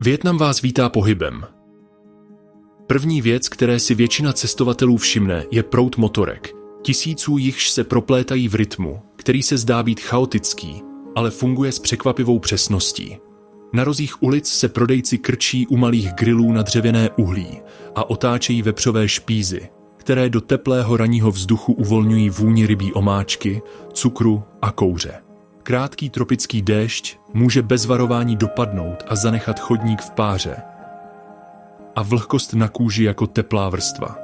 Vietnam vás vítá pohybem. První věc, které si většina cestovatelů všimne, je proud motorek. Tisíců jichž se proplétají v rytmu, který se zdá být chaotický, ale funguje s překvapivou přesností. Na rozích ulic se prodejci krčí u malých grillů na dřevěné uhlí a otáčejí vepřové špízy, které do teplého ranního vzduchu uvolňují vůni rybí omáčky, cukru a kouře. Krátký tropický déšť může bez varování dopadnout a zanechat chodník v páře a vlhkost na kůži jako teplá vrstva.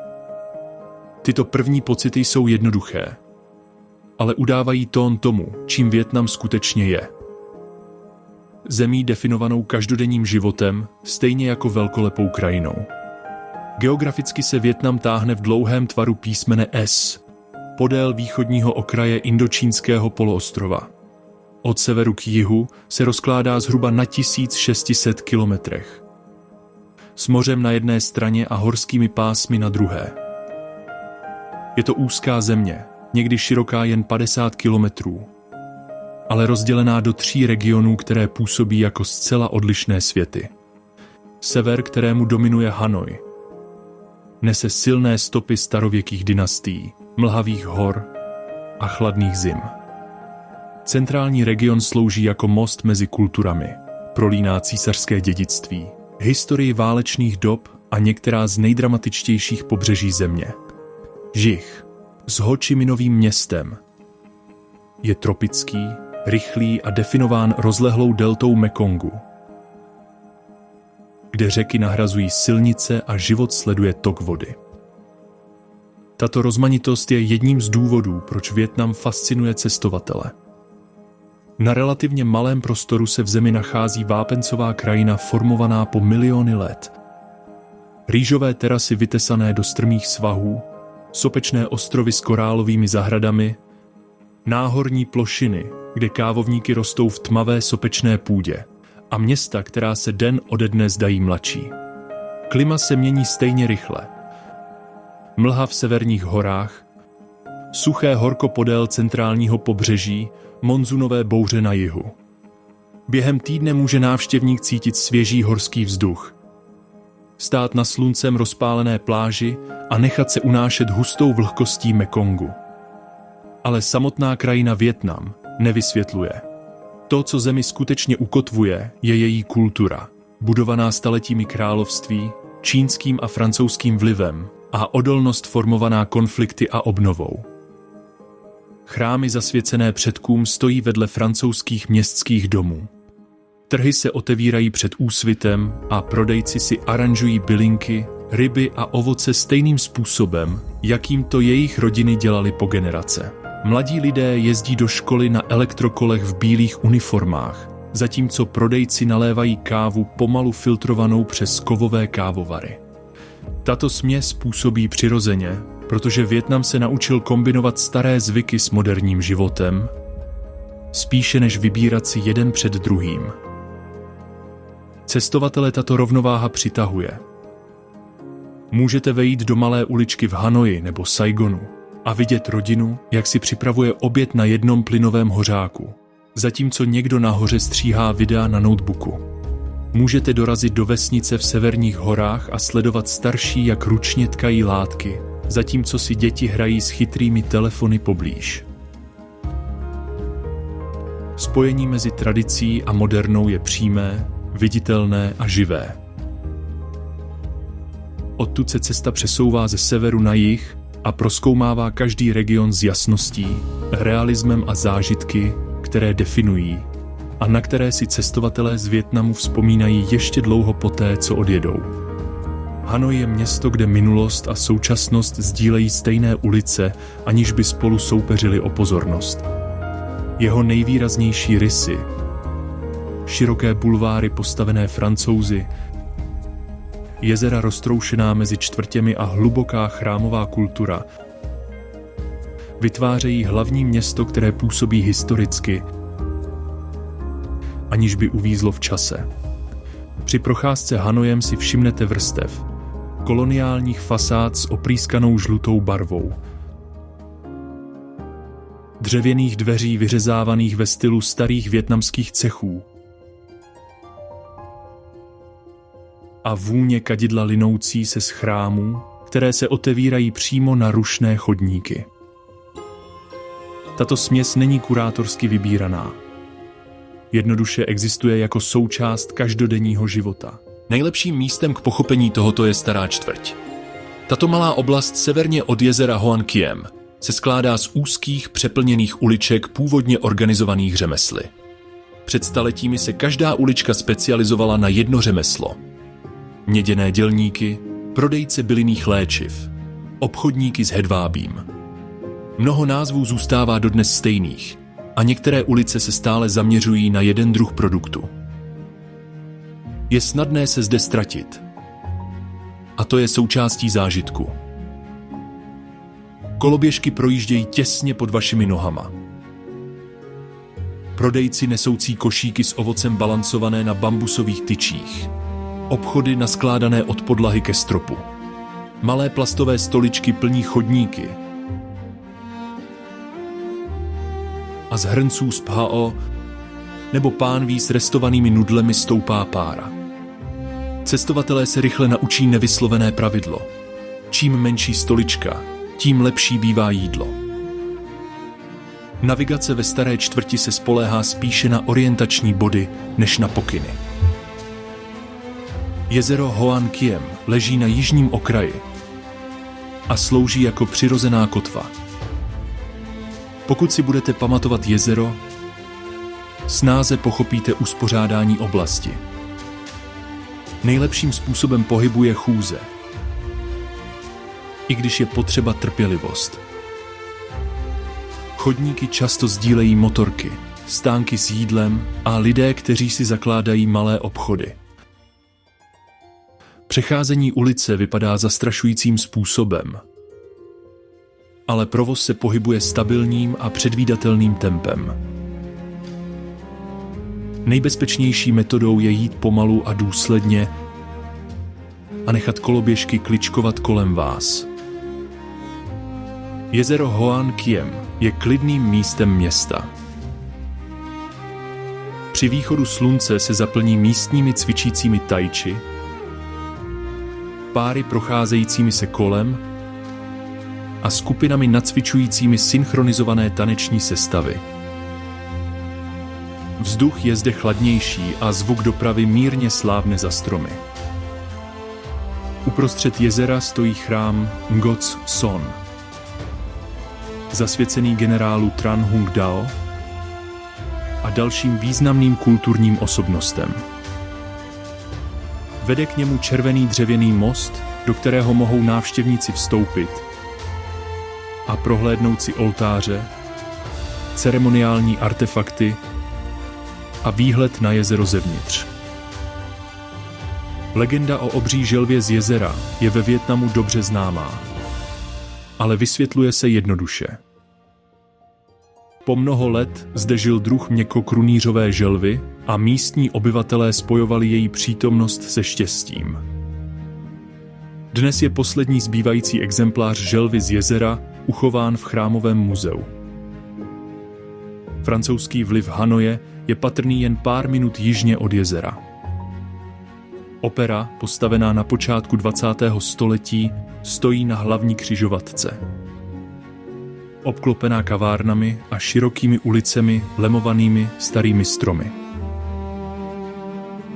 Tyto první pocity jsou jednoduché, ale udávají tón tomu, čím Vietnam skutečně je. Zemí definovanou každodenním životem, stejně jako velkolepou krajinou. Geograficky se Vietnam táhne v dlouhém tvaru písmene S, podél východního okraje indočínského poloostrova. Od severu k jihu se rozkládá zhruba na 1600 kilometrech. S mořem na jedné straně a horskými pásmy na druhé. Je to úzká země, někdy široká jen 50 kilometrů, ale rozdělená do 3 regionů, které působí jako zcela odlišné světy. Sever, kterému dominuje Hanoj, nese silné stopy starověkých dynastií, mlhavých hor a chladných zim. Centrální region slouží jako most mezi kulturami, prolíná císařské dědictví, historii válečných dob a některá z nejdramatičtějších pobřeží země. Jih s Ho Chi Minovým městem je tropický, rychlý a definován rozlehlou deltou Mekongu, kde řeky nahrazují silnice a život sleduje tok vody. Tato rozmanitost je jedním z důvodů, proč Vietnam fascinuje cestovatele. Na relativně malém prostoru se v zemi nachází vápencová krajina formovaná po miliony let. Rýžové terasy vytesané do strmých svahů, sopečné ostrovy s korálovými zahradami, náhorní plošiny, kde kávovníky rostou v tmavé sopečné půdě a města, která se den ode dne zdají mladší. Klima se mění stejně rychle. Mlha v severních horách, suché horko podél centrálního pobřeží, monzunové bouře na jihu. Během týdne může návštěvník cítit svěží horský vzduch, stát na sluncem rozpálené pláži a nechat se unášet hustou vlhkostí Mekongu. Ale samotná krajina Vietnam nevysvětluje. To, co zemi skutečně ukotvuje, je její kultura, budovaná staletími království, čínským a francouzským vlivem a odolnost formovaná konflikty a obnovou. Chrámy zasvěcené předkům stojí vedle francouzských městských domů. Trhy se otevírají před úsvitem a prodejci si aranžují bylinky, ryby a ovoce stejným způsobem, jakým to jejich rodiny dělali po generace. Mladí lidé jezdí do školy na elektrokolech v bílých uniformách, zatímco prodejci nalévají kávu pomalu filtrovanou přes kovové kávovary. Tato směs působí přirozeně, protože Vietnam se naučil kombinovat staré zvyky s moderním životem, spíše než vybírat si jeden před druhým. Cestovatele tato rovnováha přitahuje. Můžete vejít do malé uličky v Hanoji nebo Saigonu a vidět rodinu, jak si připravuje oběd na jednom plynovém hořáku, zatímco někdo nahoře stříhá videa na notebooku. Můžete dorazit do vesnice v severních horách a sledovat starší, jak ručně tkají látky, zatímco si děti hrají s chytrými telefony poblíž. Spojení mezi tradicí a modernou je přímé, viditelné a živé. Odtud se cesta přesouvá ze severu na jih a prozkoumává každý region s jasností, realismem a zážitky, které definují a na které si cestovatelé z Vietnamu vzpomínají ještě dlouho poté, co odjedou. Hanoj je město, kde minulost a současnost sdílejí stejné ulice, aniž by spolu soupeřili o pozornost. Jeho nejvýraznější rysy, široké bulváry postavené Francouzi, jezera roztroušená mezi čtvrtěmi a hluboká chrámová kultura vytvářejí hlavní město, které působí historicky, aniž by uvízlo v čase. Při procházce Hanojem si všimnete vrstev koloniálních fasád s oprýskanou žlutou barvou, dřevěných dveří vyřezávaných ve stylu starých vietnamských cechů, a vůně kadidla linoucí se z chrámů, které se otevírají přímo na rušné chodníky. Tato směs není kurátorsky vybíraná. Jednoduše existuje jako součást každodenního života. Nejlepším místem k pochopení tohoto je Stará čtvrť. Tato malá oblast severně od jezera Hoan Kiem se skládá z úzkých přeplněných uliček původně organizovaných řemesly. Před staletími se každá ulička specializovala na jedno řemeslo. Měděné dělníky, prodejce bylinných léčiv, obchodníky s hedvábím. Mnoho názvů zůstává dodnes stejných a některé ulice se stále zaměřují na jeden druh produktu. Je snadné se zde ztratit. A to je součástí zážitku. Koloběžky projíždějí těsně pod vašimi nohama. Prodejci nesoucí košíky s ovocem balancované na bambusových tyčích. Obchody naskládané od podlahy ke stropu. Malé plastové stoličky plní chodníky. A z hrnců z phao nebo pánví s restovanými nudlemi stoupá pára. Cestovatelé se rychle naučí nevyslovené pravidlo. Čím menší stolička, tím lepší bývá jídlo. Navigace ve Staré čtvrti se spoléhá spíše na orientační body než na pokyny. Jezero Hoan Kiem leží na jižním okraji a slouží jako přirozená kotva. Pokud si budete pamatovat jezero, snáze pochopíte uspořádání oblasti. Nejlepším způsobem pohybu je chůze, i když je potřeba trpělivost. Chodníky často sdílejí motorky, stánky s jídlem a lidé, kteří si zakládají malé obchody. Přecházení ulice vypadá zastrašujícím způsobem, ale provoz se pohybuje stabilním a předvídatelným tempem. Nejbezpečnější metodou je jít pomalu a důsledně a nechat koloběžky kličkovat kolem vás. Jezero Hoan Kiem je klidným místem města. Při východu slunce se zaplní místními cvičícími tajči, páry procházejícími se kolem a skupinami nacvičujícími synchronizované taneční sestavy. Vzduch je zde chladnější a zvuk dopravy mírně slábne za stromy. Uprostřed jezera stojí chrám Ngoc Son, zasvěcený generálu Tran Hung Dao a dalším významným kulturním osobnostem. Vede k němu červený dřevěný most, do kterého mohou návštěvníci vstoupit a prohlédnout si oltáře, ceremoniální artefakty a výhled na jezero zevnitř. Legenda o obří želvě z jezera je ve Vietnamu dobře známá, ale vysvětluje se jednoduše. Po mnoho let zde žil druh měkkokrunýřové želvy a místní obyvatelé spojovali její přítomnost se štěstím. Dnes je poslední zbývající exemplář želvy z jezera uchován v chrámovém muzeu. Francouzský vliv Hanoje je patrný jen pár minut jižně od jezera. Opera, postavená na počátku 20. století, stojí na hlavní křižovatce. Obklopená kavárnami a širokými ulicemi lemovanými starými stromy.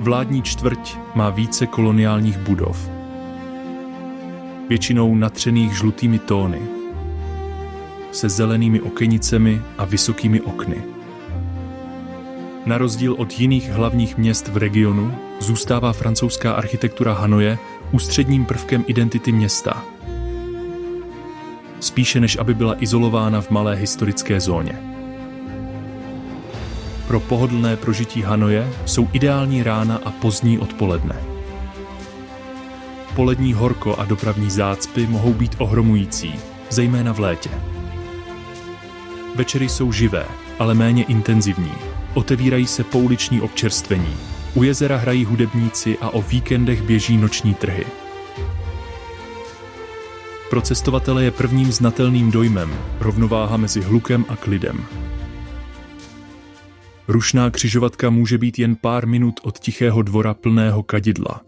Vládní čtvrť má více koloniálních budov, většinou natřených žlutými tóny, se zelenými okenicemi a vysokými okny. Na rozdíl od jiných hlavních měst v regionu zůstává francouzská architektura Hanoje ústředním prvkem identity města, spíše než aby byla izolována v malé historické zóně. Pro pohodlné prožití Hanoje jsou ideální rána a pozdní odpoledne. Polední horko a dopravní zácpy mohou být ohromující, zejména v létě. Večery jsou živé, ale méně intenzivní. Otevírají se pouliční občerstvení. U jezera hrají hudebníci a o víkendech běží noční trhy. Pro cestovatele je prvním znatelným dojmem rovnováha mezi hlukem a klidem. Rušná křižovatka může být jen pár minut od tichého dvora plného kadidla.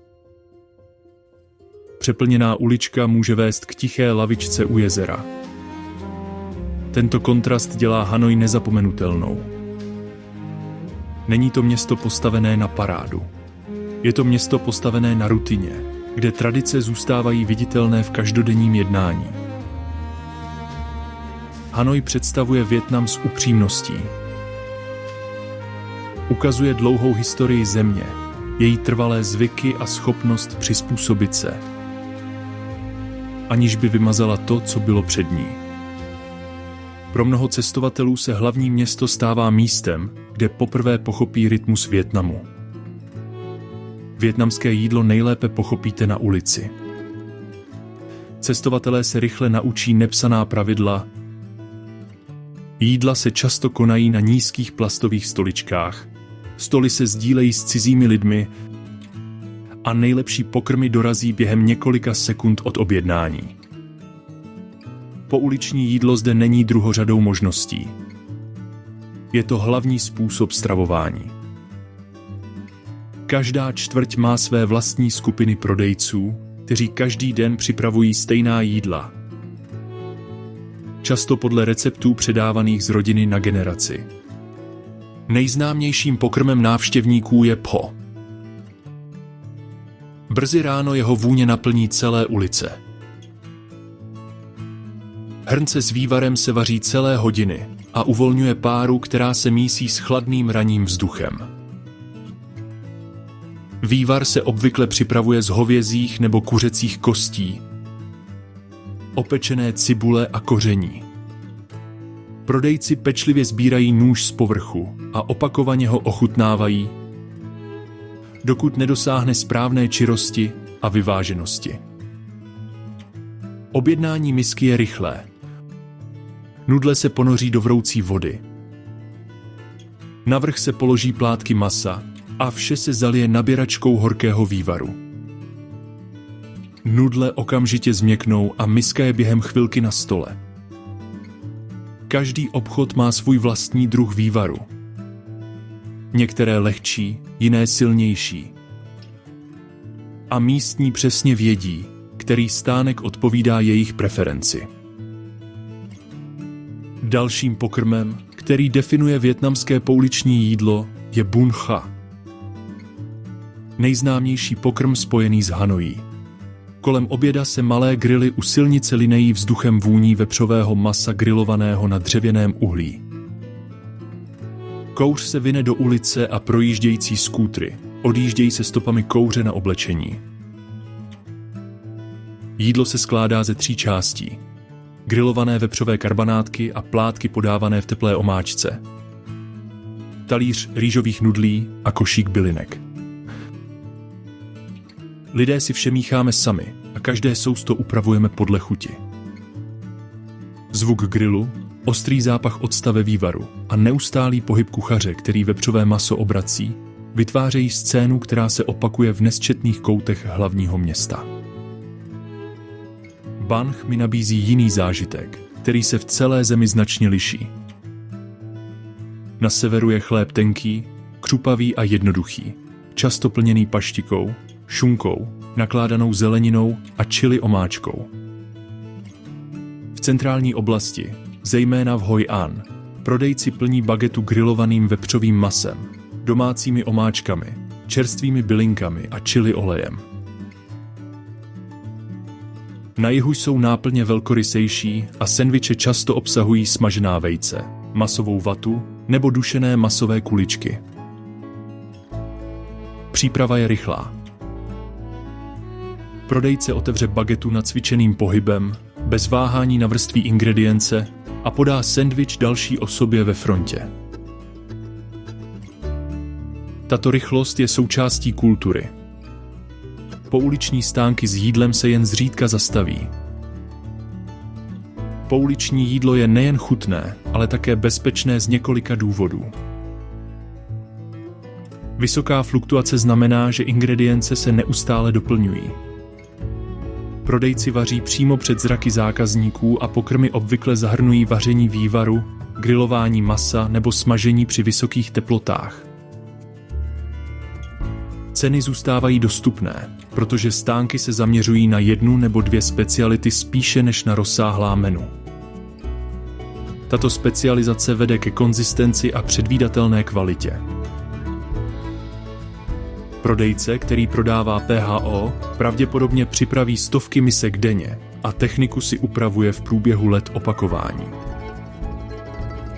přeplněná ulička může vést k tiché lavičce u jezera. Tento kontrast dělá Hanoj nezapomenutelnou. Není to město postavené na parádu. Je to město postavené na rutině, kde tradice zůstávají viditelné v každodenním jednání. Hanoj představuje Vietnam s upřímností. Ukazuje dlouhou historii země, její trvalé zvyky a schopnost přizpůsobit se, aniž by vymazala to, co bylo před ní. Pro mnoho cestovatelů se hlavní město stává místem, kde poprvé pochopí rytmus Vietnamu. Vietnamské jídlo nejlépe pochopíte na ulici. Cestovatelé se rychle naučí nepsaná pravidla. Jídla se často konají na nízkých plastových stoličkách, stoly se sdílejí s cizími lidmi a nejlepší pokrmy dorazí během několika sekund od objednání. Pouliční jídlo zde není druhořadou možností. Je to hlavní způsob stravování. Každá čtvrť má své vlastní skupiny prodejců, kteří každý den připravují stejná jídla. Často podle receptů předávaných z rodiny na generaci. Nejznámějším pokrmem návštěvníků je pho. Brzy ráno jeho vůně naplní celé ulice. Hrnce s vývarem se vaří celé hodiny a uvolňuje páru, která se mísí s chladným ranním vzduchem. Vývar se obvykle připravuje z hovězích nebo kuřecích kostí, opečené cibule a koření. Prodejci pečlivě sbírají nůž z povrchu a opakovaně ho ochutnávají, dokud nedosáhne správné čirosti a vyváženosti. Objednání misky je rychlé. Nudle se ponoří do vroucí vody. Navrch se položí plátky masa a vše se zalije naběračkou horkého vývaru. Nudle okamžitě změknou a miska je během chvilky na stole. Každý obchod má svůj vlastní druh vývaru. Některé lehčí, jiné silnější. A místní přesně vědí, který stánek odpovídá jejich preferenci. Dalším pokrmem, který definuje vietnamské pouliční jídlo, je bun cha. Nejznámější pokrm spojený s Hanojí. Kolem oběda se malé grily u silnice linejí vzduchem vůní vepřového masa grilovaného na dřevěném uhlí. Kouř se vyne do ulice a projíždějící skútry odjíždějí se stopami kouře na oblečení. Jídlo se skládá ze 3 částí. Grilované vepřové karbanátky a plátky podávané v teplé omáčce. Talíř rýžových nudlí a košík bylinek. Lidé si vše mícháme sami a každé sousto upravujeme podle chuti. Zvuk grilu, ostrý zápach octa ve vývaru a neustálý pohyb kuchaře, který vepřové maso obrací, vytvářejí scénu, která se opakuje v nesčetných koutech hlavního města. Banch mi nabízí jiný zážitek, který se v celé zemi značně liší. Na severu je chléb tenký, křupavý a jednoduchý, často plněný paštikou, šunkou, nakládanou zeleninou a chili omáčkou. V centrální oblasti, zejména v Hoi An, prodejci plní bagetu grilovaným vepřovým masem, domácími omáčkami, čerstvými bylinkami a chili olejem. Na jihu jsou náplně velkorysejší a sendviče často obsahují smažená vejce, masovou vatu nebo dušené masové kuličky. Příprava je rychlá. Prodejce otevře bagetu nacvičeným pohybem, bez váhání navrství ingredience a podá sendvič další osobě ve frontě. Tato rychlost je součástí kultury. Pouliční stánky s jídlem se jen zřídka zastaví. Pouliční jídlo je nejen chutné, ale také bezpečné z několika důvodů. Vysoká fluktuace znamená, že ingredience se neustále doplňují. Prodejci vaří přímo před zraky zákazníků a pokrmy obvykle zahrnují vaření vývaru, grilování masa nebo smažení při vysokých teplotách. Ceny zůstávají dostupné, protože stánky se zaměřují na 1 nebo 2 speciality spíše než na rozsáhlá menu. Tato specializace vede ke konzistenci a předvídatelné kvalitě. Prodejce, který prodává PHO, pravděpodobně připraví stovky misek denně a techniku si upravuje v průběhu let opakování.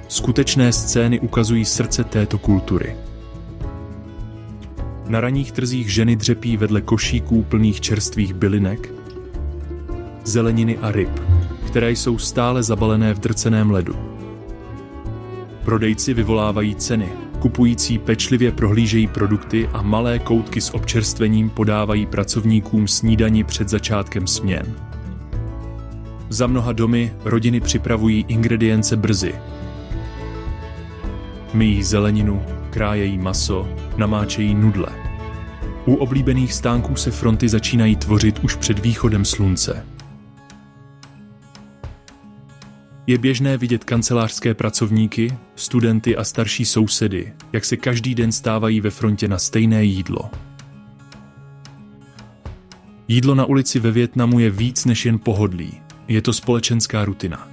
Skutečné scény ukazují srdce této kultury. Na ranních trzích ženy dřepí vedle košíků plných čerstvých bylinek, zeleniny a ryb, které jsou stále zabalené v drceném ledu. Prodejci vyvolávají ceny, kupující pečlivě prohlížejí produkty a malé koutky s občerstvením podávají pracovníkům snídani před začátkem směn. Za mnoha domy rodiny připravují ingredience brzy. Myjí zeleninu, krájejí maso, namáčejí nudle. U oblíbených stánků se fronty začínají tvořit už před východem slunce. Je běžné vidět kancelářské pracovníky, studenty a starší sousedy, jak se každý den stávají ve frontě na stejné jídlo. Jídlo na ulici ve Vietnamu je víc než jen pohodlí, je to společenská rutina.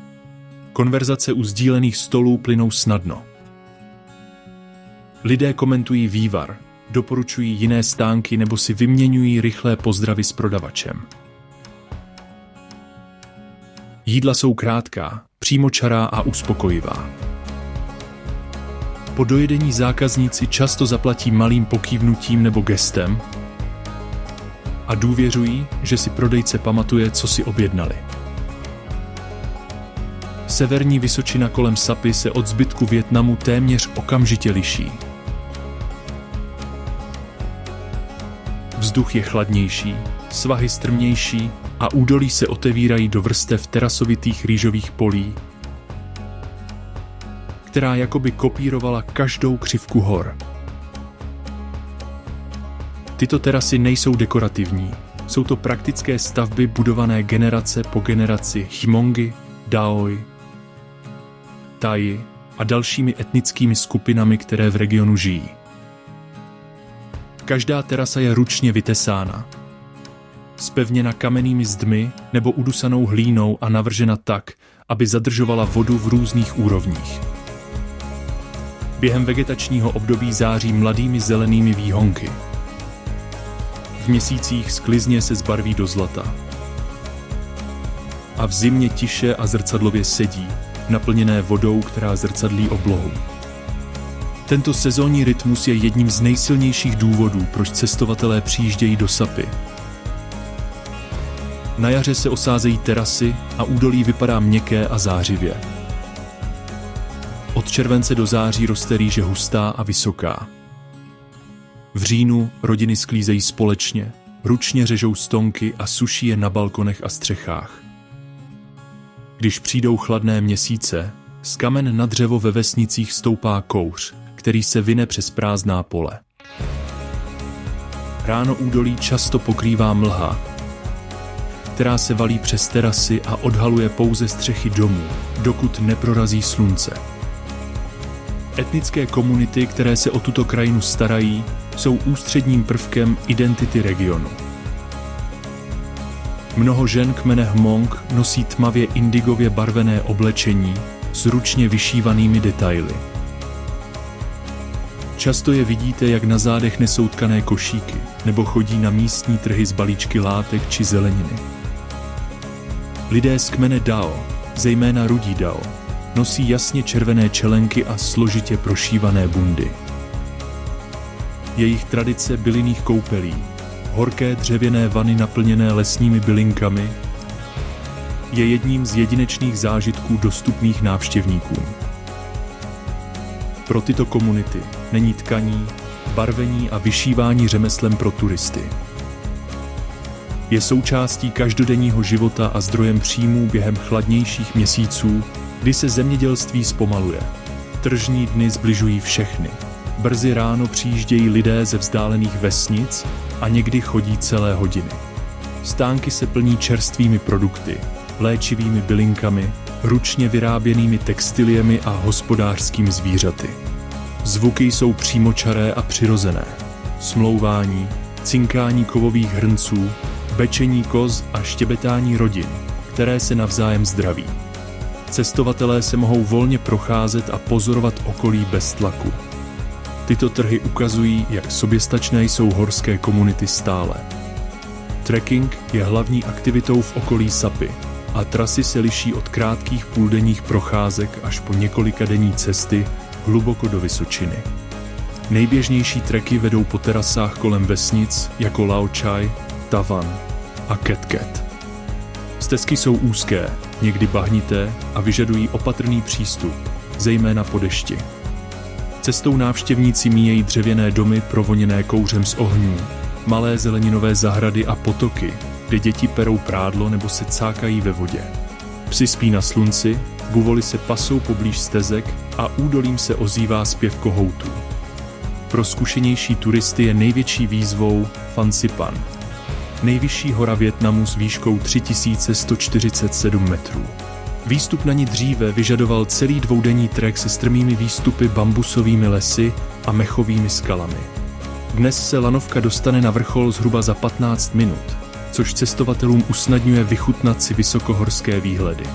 Konverzace u sdílených stolů plynou snadno. Lidé komentují vývar, doporučují jiné stánky nebo si vyměňují rychlé pozdravy s prodavačem. Jídla jsou krátká, přímočará a uspokojivá. Po dojedení zákazníci často zaplatí malým pokývnutím nebo gestem a důvěřují, že si prodejce pamatuje, co si objednali. Severní vysočina kolem Sapy se od zbytku Vietnamu téměř okamžitě liší. Vzduch je chladnější, svahy strmější a údolí se otevírají do vrstev terasovitých rýžových polí, která jakoby kopírovala každou křivku hor. Tyto terasy nejsou dekorativní, jsou to praktické stavby budované generace po generaci Hmongy, Daoi, Thai a dalšími etnickými skupinami, které v regionu žijí. Každá terasa je ručně vytesána, zpevněna kamennými zdmi nebo udusanou hlínou a navržena tak, aby zadržovala vodu v různých úrovních. Během vegetačního období září mladými zelenými výhonky. V měsících sklizně se zbarví do zlata. A v zimě tiše a zrcadlově sedí, naplněné vodou, která zrcadlí oblohu. Tento sezónní rytmus je jedním z nejsilnějších důvodů, proč cestovatelé přijíždějí do Sapy. Na jaře se osázejí terasy a údolí vypadá měkké a zářivě. Od července do září roste rýže hustá a vysoká. V říjnu rodiny sklízejí společně, ručně řežou stonky a suší je na balkonech a střechách. Když přijdou chladné měsíce, z kamen na dřevo ve vesnicích stoupá kouř, který se vine přes prázdná pole. Ráno údolí často pokrývá mlha, která se valí přes terasy a odhaluje pouze střechy domů, dokud neprorazí slunce. Etnické komunity, které se o tuto krajinu starají, jsou ústředním prvkem identity regionu. Mnoho žen kmene Hmong nosí tmavě indigově barvené oblečení s ručně vyšívanými detaily. Často je vidíte, jak na zádech nesou tkané košíky nebo chodí na místní trhy z balíčky látek či zeleniny. Lidé z kmene Dao, zejména rudí Dao, nosí jasně červené čelenky a složitě prošívané bundy. Jejich tradice bylinných koupelí, horké dřevěné vany naplněné lesními bylinkami, je jedním z jedinečných zážitků dostupných návštěvníkům. Pro tyto komunity není tkaní, barvení a vyšívání řemeslem pro turisty. Je součástí každodenního života a zdrojem příjmů během chladnějších měsíců, kdy se zemědělství zpomaluje. Tržní dny sbližují všechny. Brzy ráno přijíždějí lidé ze vzdálených vesnic a někdy chodí celé hodiny. Stánky se plní čerstvými produkty, léčivými bylinkami, ručně vyráběnými textiliemi a hospodářskými zvířaty. Zvuky jsou přímočaré a přirozené. smlouvání, cinkání kovových hrnců, bečení koz a štěbetání rodin, které se navzájem zdraví. Cestovatelé se mohou volně procházet a pozorovat okolí bez tlaku. Tyto trhy ukazují, jak soběstačné jsou horské komunity stále. Trekking je hlavní aktivitou v okolí Sapy a trasy se liší od krátkých půldenních procházek až po několikadenní cesty hluboko do vysočiny. Nejběžnější treky vedou po terasách kolem vesnic jako Lao Chai, Tavan a Ketket. Stezky jsou úzké, někdy bahnité a vyžadují opatrný přístup, zejména po dešti. Cestou návštěvníci míjejí dřevěné domy provoněné kouřem z ohňů, malé zeleninové zahrady a potoky, kde děti perou prádlo nebo se cákají ve vodě. Psi spí na slunci, buvoly se pasou poblíž stezek a údolím se ozývá zpěv kohoutů. Pro zkušenější turisty je největší výzvou Phan Xipan, nejvyšší hora Vietnamu s výškou 3147 metrů. Výstup na ní dříve vyžadoval celý dvoudenní trek se strmými výstupy, bambusovými lesy a mechovými skalami. Dnes se lanovka dostane na vrchol zhruba za 15 minut, což cestovatelům usnadňuje vychutnat si vysokohorské výhledy.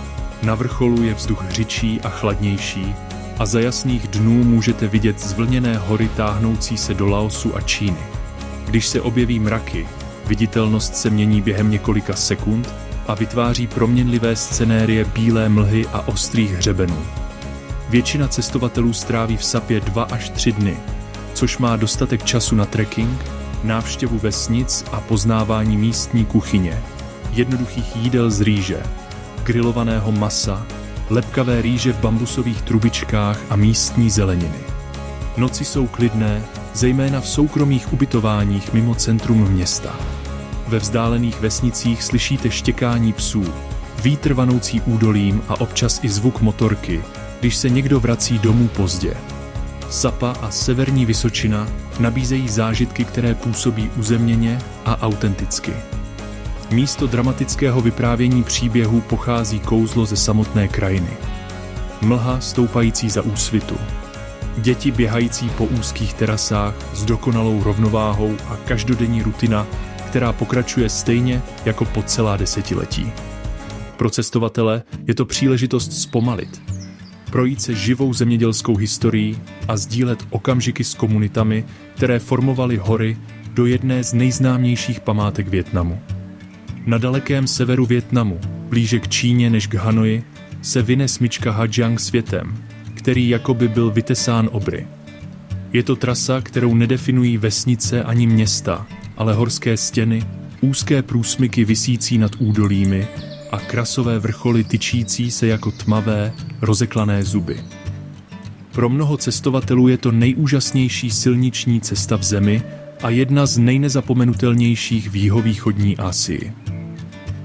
Na vrcholu je vzduch hřičí a chladnější a za jasných dnů můžete vidět zvlněné hory táhnoucí se do Laosu a Číny. Když se objeví mraky, viditelnost se mění během několika sekund a vytváří proměnlivé scenérie bílé mlhy a ostrých hřebenů. Většina cestovatelů stráví v Sapě 2 až 3 dny, což má dostatek času na trekking, návštěvu vesnic a poznávání místní kuchyně, jednoduchých jídel z rýže, grilovaného masa, lepkavé rýže v bambusových trubičkách a místní zeleniny. Noci jsou klidné, zejména v soukromých ubytováních mimo centrum města. Ve vzdálených vesnicích slyšíte štěkání psů, vítr vanoucí údolím a občas i zvuk motorky, když se někdo vrací domů pozdě. Sapa a severní Vysočina nabízejí zážitky, které působí uzemněně a autenticky. Místo dramatického vyprávění příběhů pochází kouzlo ze samotné krajiny. Mlha stoupající za úsvitu. Děti běhající po úzkých terasách s dokonalou rovnováhou a každodenní rutina, která pokračuje stejně jako po celá desetiletí. Pro cestovatele je to příležitost zpomalit, projít se živou zemědělskou historií a sdílet okamžiky s komunitami, které formovaly hory do jedné z nejznámějších památek Vietnamu. Na dalekém severu Vietnamu, blíže k Číně než k Hanoji, se vine smyčka Ha Giang světem, který jakoby byl vytesán obry. Je to trasa, kterou nedefinují vesnice ani města, ale horské stěny, úzké průsmyky visící nad údolími a krasové vrcholy tyčící se jako tmavé, rozeklané zuby. Pro mnoho cestovatelů je to nejúžasnější silniční cesta v zemi a jedna z nejnezapomenutelnějších v jihovýchodní Asii.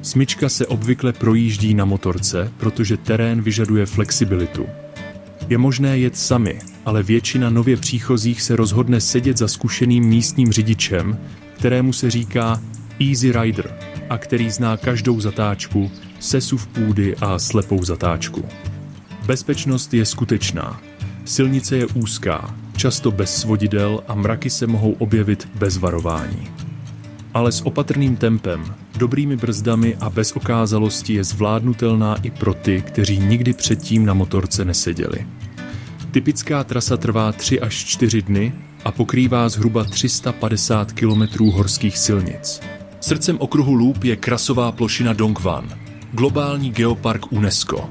Smyčka se obvykle projíždí na motorce, protože terén vyžaduje flexibilitu. Je možné jet sami, ale většina nově příchozích se rozhodne sedět za zkušeným místním řidičem, kterému se říká Easy Rider a který zná každou zatáčku, sesuv půdy a slepou zatáčku. Bezpečnost je skutečná. Silnice je úzká, často bez svodidel a mraky se mohou objevit bez varování. Ale s opatrným tempem, dobrými brzdami a bez okázalosti je zvládnutelná i pro ty, kteří nikdy předtím na motorce neseděli. Typická trasa trvá 3 až 4 dny a pokrývá zhruba 350 kilometrů horských silnic. Srdcem okruhu Loop je krasová plošina Dong Van, globální geopark UNESCO.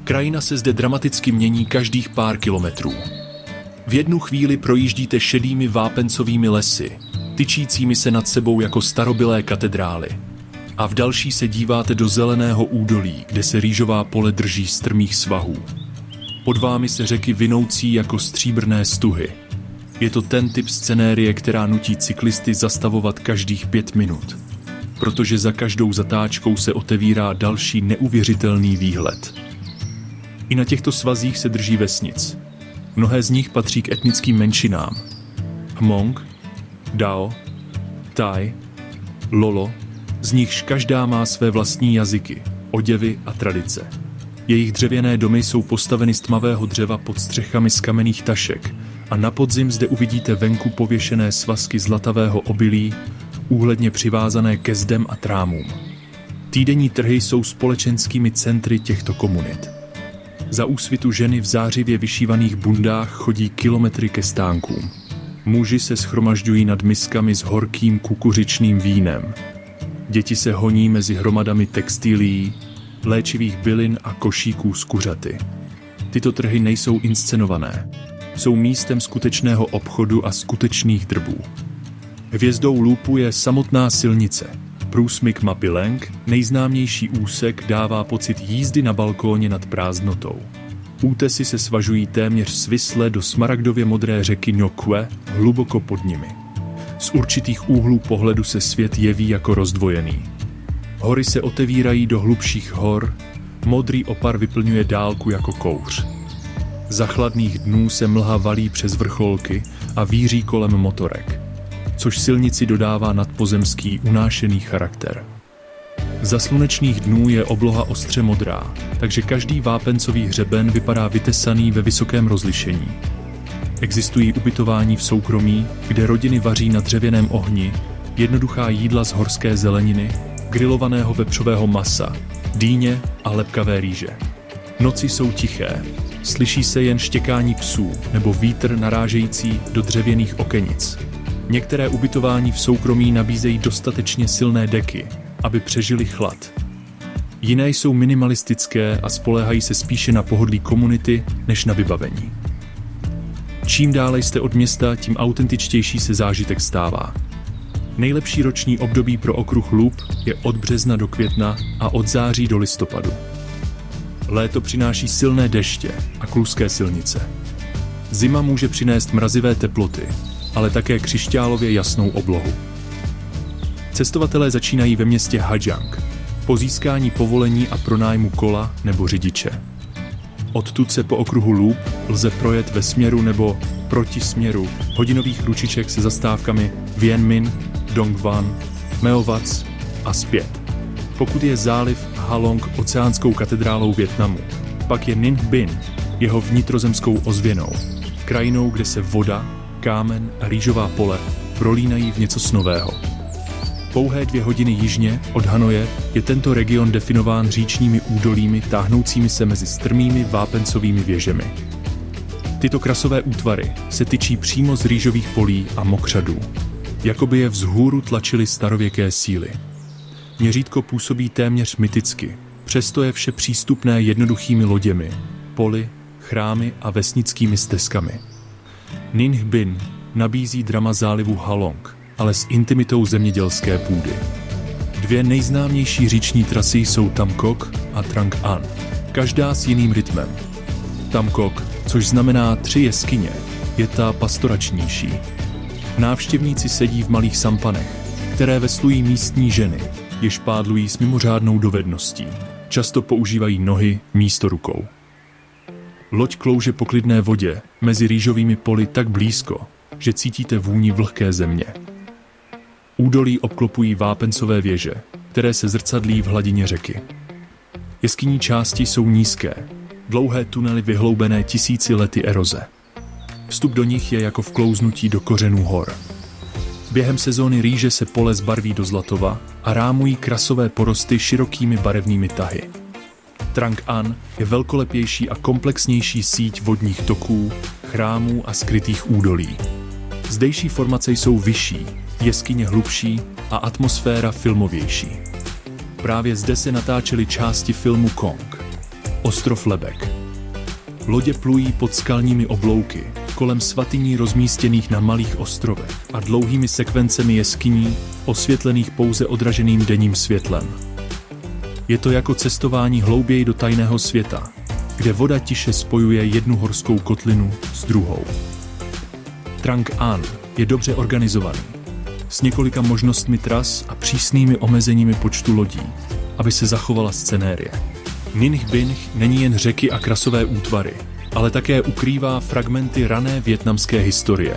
Krajina se zde dramaticky mění každých pár kilometrů. V jednu chvíli projíždíte šedými vápencovými lesy, tyčícími se nad sebou jako starobylé katedrály. A v další se díváte do zeleného údolí, kde se rýžová pole drží strmých svahů. Pod vámi se řeky vinoucí jako stříbrné stuhy. Je to ten typ scenérie, která nutí cyklisty zastavovat každých 5 minut, protože za každou zatáčkou se otevírá další neuvěřitelný výhled. I na těchto svazích se drží vesnic. Mnohé z nich patří k etnickým menšinám. Hmong, Dao, Thai, Lolo, z nichž každá má své vlastní jazyky, oděvy a tradice. Jejich dřevěné domy jsou postaveny z tmavého dřeva pod střechami z kamenných tašek a na podzim zde uvidíte venku pověšené svazky zlatavého obilí, úhledně přivázané ke zdem a trámům. Týdenní trhy jsou společenskými centry těchto komunit. Za úsvitu ženy v zářivě vyšívaných bundách chodí kilometry ke stánkům. Muži se shromažďují nad miskami s horkým kukuřičným vínem. Děti se honí mezi hromadami textilií, léčivých bylin a košíků s kuřaty. Tyto trhy nejsou inscenované. Jsou místem skutečného obchodu a skutečných drbů. Hvězdou Loopu je samotná silnice. Průsmyk mapy Lang, nejznámější úsek, dává pocit jízdy na balkóně nad prázdnotou. Útesy se svažují téměř svisle do smaragdově modré řeky Nokwe, hluboko pod nimi. Z určitých úhlů pohledu se svět jeví jako rozdvojený. Hory se otevírají do hlubších hor, modrý opar vyplňuje dálku jako kouř. Za chladných dnů se mlha valí přes vrcholky a víří kolem motorek, což silnici dodává nadpozemský unášený charakter. Za slunečných dnů je obloha ostře modrá, takže každý vápencový hřeben vypadá vytesaný ve vysokém rozlišení. Existují ubytování v soukromí, kde rodiny vaří na dřevěném ohni, jednoduchá jídla z horské zeleniny, grilovaného vepřového masa, dýně a lepkavé rýže. Noci jsou tiché, slyší se jen štěkání psů nebo vítr narážející do dřevěných okenic. Některé ubytování v soukromí nabízejí dostatečně silné deky, aby přežili chlad. Jiné jsou minimalistické a spoléhají se spíše na pohodlí komunity než na vybavení. Čím dále jste od města, tím autentičtější se zážitek stává. Nejlepší roční období pro okruh Loop je od března do května a od září do listopadu. Léto přináší silné deště a kluské silnice. Zima může přinést mrazivé teploty, ale také křišťálově jasnou oblohu. Cestovatelé začínají ve městě Hajang, po získání povolení a pronájmu kola nebo řidiče. Odtud se po okruhu Loop lze projet ve směru nebo proti směru hodinových ručiček se zastávkami Vien Minh, Dong Van, Meo Vats a zpět. Pokud je záliv Halong oceánskou katedrálou Vietnamu, pak je Ninh Binh jeho vnitrozemskou ozvěnou, krajinou, kde se voda, kámen a rýžová pole prolínají v něco snového. Pouhé 2 hodiny jižně od Hanoje je tento region definován říčními údolími táhnoucími se mezi strmými vápencovými věžemi. Tyto krasové útvary se tyčí přímo z rýžových polí a mokřadů, jakoby je vzhůru tlačily starověké síly. Měřítko působí téměř myticky, přesto je vše přístupné jednoduchými loděmi, poli, chrámy a vesnickými stezkami. Ninh Binh nabízí drama zálivu Halong, ale s intimitou zemědělské půdy. 2 nejznámější říční trasy jsou Tam Kok a Trang An, každá s jiným rytmem. Tam Kok, což znamená 3 jeskyně, je ta pastoračnější. Návštěvníci sedí v malých sampanech, které veslují místní ženy, jež pádlují s mimořádnou dovedností. Často používají nohy místo rukou. Loď klouže po klidné vodě mezi rýžovými poli tak blízko, že cítíte vůni vlhké země. Údolí obklopují vápencové věže, které se zrcadlí v hladině řeky. Jeskyní části jsou nízké, dlouhé tunely vyhloubené tisíci lety eroze. Vstup do nich je jako vklouznutí do kořenů hor. Během sezóny rýže se pole zbarví do zlatova a rámují krasové porosty širokými barevnými tahy. Trang An je velkolepější a komplexnější síť vodních toků, chrámů a skrytých údolí. Zdejší formace jsou vyšší, jeskyně hlubší a atmosféra filmovější. Právě zde se natáčely části filmu Kong, Ostrov Lebek. Lodě plují pod skalními oblouky, kolem svatyní rozmístěných na malých ostrovech a dlouhými sekvencemi jeskyní, osvětlených pouze odraženým denním světlem. Je to jako cestování hlouběji do tajného světa, kde voda tiše spojuje jednu horskou kotlinu s druhou. Trang An je dobře organizovaný, s několika možnostmi tras a přísnými omezeními počtu lodí, aby se zachovala scenérie. Ninh Binh není jen řeky a krasové útvary, ale také ukrývá fragmenty rané vietnamské historie.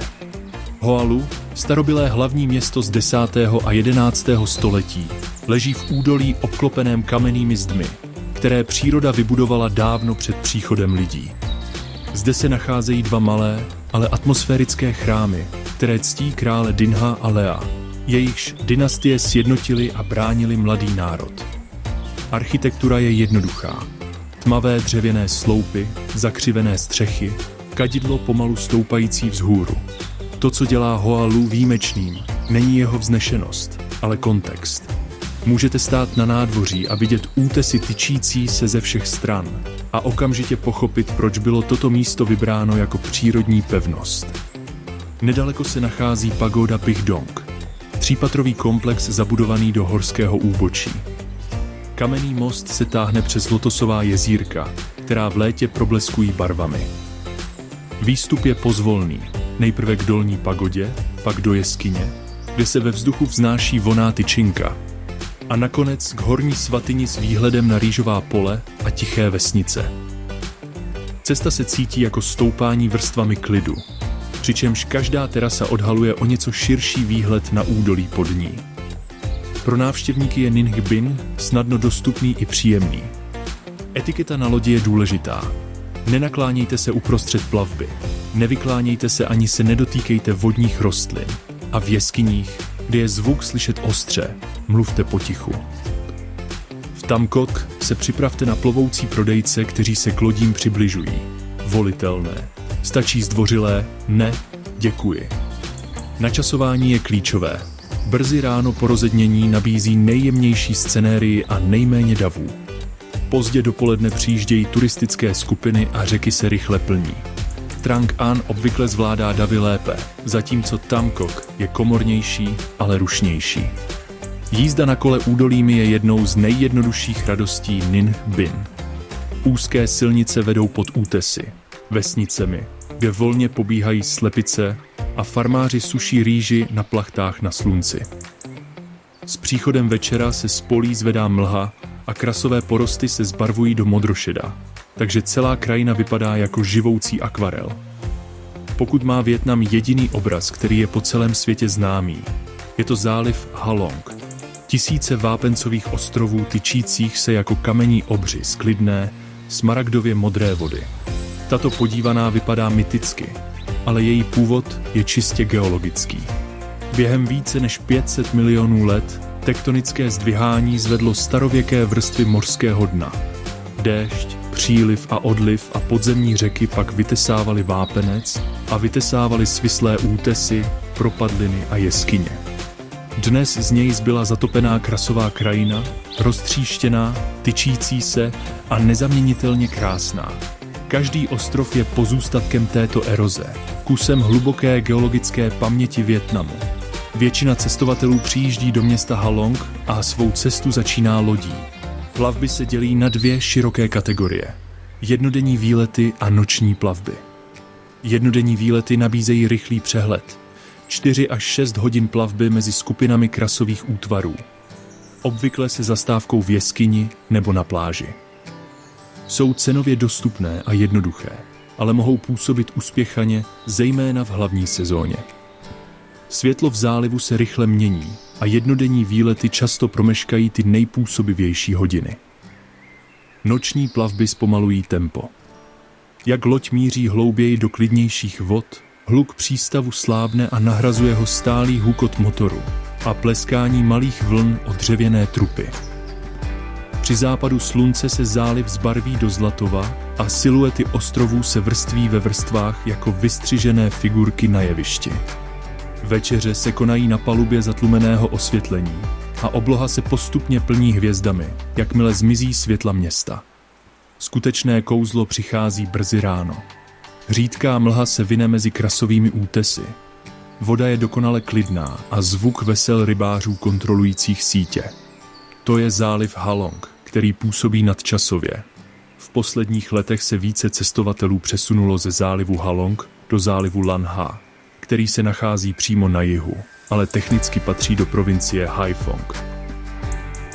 Hoa Lu, starobylé hlavní město z 10. a 11. století, leží v údolí obklopeném kamennými zdmi, které příroda vybudovala dávno před příchodem lidí. Zde se nacházejí 2 malé, ale atmosférické chrámy, které ctí krále Dinha a Lea. Jejichž dynastie sjednotili a bránili mladý národ. Architektura je jednoduchá. Tmavé dřevěné sloupy, zakřivené střechy, kadidlo pomalu stoupající vzhůru. To, co dělá Hoalu výjimečným, není jeho vznešenost, ale kontext. Můžete stát na nádvoří a vidět útesy tyčící se ze všech stran a okamžitě pochopit, proč bylo toto místo vybráno jako přírodní pevnost. Nedaleko se nachází pagoda Bigdong, třípatrový komplex zabudovaný do horského úbočí. Kamenný most se táhne přes lotosová jezírka, která v létě probleskují barvami. Výstup je pozvolný, nejprve k dolní pagodě, pak do jeskyně, kde se ve vzduchu vznáší vonná tyčinka, a nakonec k horní svatyni s výhledem na rýžová pole a tiché vesnice. Cesta se cítí jako stoupání vrstvami klidu, přičemž každá terasa odhaluje o něco širší výhled na údolí pod ní. Pro návštěvníky je Ninh Bin snadno dostupný i příjemný. Etiketa na lodi je důležitá. Nenaklánějte se uprostřed plavby, nevyklánějte se ani se nedotýkejte vodních rostlin a v jeskyních, kde je zvuk slyšet ostře, mluvte potichu. V Tamkok se připravte na plovoucí prodejce, kteří se k lodím přibližují. Volitelné. Stačí zdvořilé ne, děkuji. Načasování je klíčové. Brzy ráno po rozednění nabízí nejjemnější scenérii a nejméně davů. Pozdě dopoledne přijíždějí turistické skupiny a řeky se rychle plní. Trang An obvykle zvládá davy lépe, zatímco Tamkok je komornější, ale rušnější. Jízda na kole údolími je jednou z nejjednodušších radostí Ninh Bin. Úzké silnice vedou pod útesy, vesnicemi, kde volně pobíhají slepice a farmáři suší rýži na plachtách na slunci. S příchodem večera se z polí zvedá mlha a krasové porosty se zbarvují do modrošeda, takže celá krajina vypadá jako živoucí akvarel. Pokud má Vietnam jediný obraz, který je po celém světě známý, je to záliv Halong. Tisíce vápencových ostrovů tyčících se jako kamení obři z klidné, smaragdově modré vody. Tato podívaná vypadá myticky, ale její původ je čistě geologický. Během více než 500 milionů let tektonické zdvihání zvedlo starověké vrstvy mořského dna. Déšť, příliv a odliv a podzemní řeky pak vytesávaly vápenec a vytesávaly svislé útesy, propadliny a jeskyně. Dnes z něj zbyla zatopená krasová krajina, roztříštěná, tyčící se a nezaměnitelně krásná. Každý ostrov je pozůstatkem této eroze, kusem hluboké geologické paměti Vietnamu. Většina cestovatelů přijíždí do města Halong a svou cestu začíná lodí. Plavby se dělí na dvě široké kategorie. Jednodenní výlety a noční plavby. Jednodenní výlety nabízejí rychlý přehled. 4 až 6 hodin plavby mezi skupinami krasových útvarů. Obvykle se zastávkou v jeskyni nebo na pláži. Jsou cenově dostupné a jednoduché, ale mohou působit uspěchaně, zejména v hlavní sezóně. Světlo v zálivu se rychle mění a jednodenní výlety často promeškají ty nejpůsobivější hodiny. Noční plavby zpomalují tempo. Jak loď míří hlouběji do klidnějších vod, hluk přístavu slábne a nahrazuje ho stálý hukot motoru a pleskání malých vln o dřevěné trupy. Při západu slunce se záliv zbarví do zlatova a siluety ostrovů se vrství ve vrstvách jako vystřižené figurky na jevišti. Večeře se konají na palubě zatlumeného osvětlení a obloha se postupně plní hvězdami, jakmile zmizí světla města. Skutečné kouzlo přichází brzy ráno. Řídká mlha se vine mezi krasovými útesy. Voda je dokonale klidná a zvuk vesel rybářů kontrolujících sítě. To je záliv Halong, který působí nadčasově. V posledních letech se více cestovatelů přesunulo ze zálivu Halong do zálivu Lan Ha, který se nachází přímo na jihu, ale technicky patří do provincie Haiphong.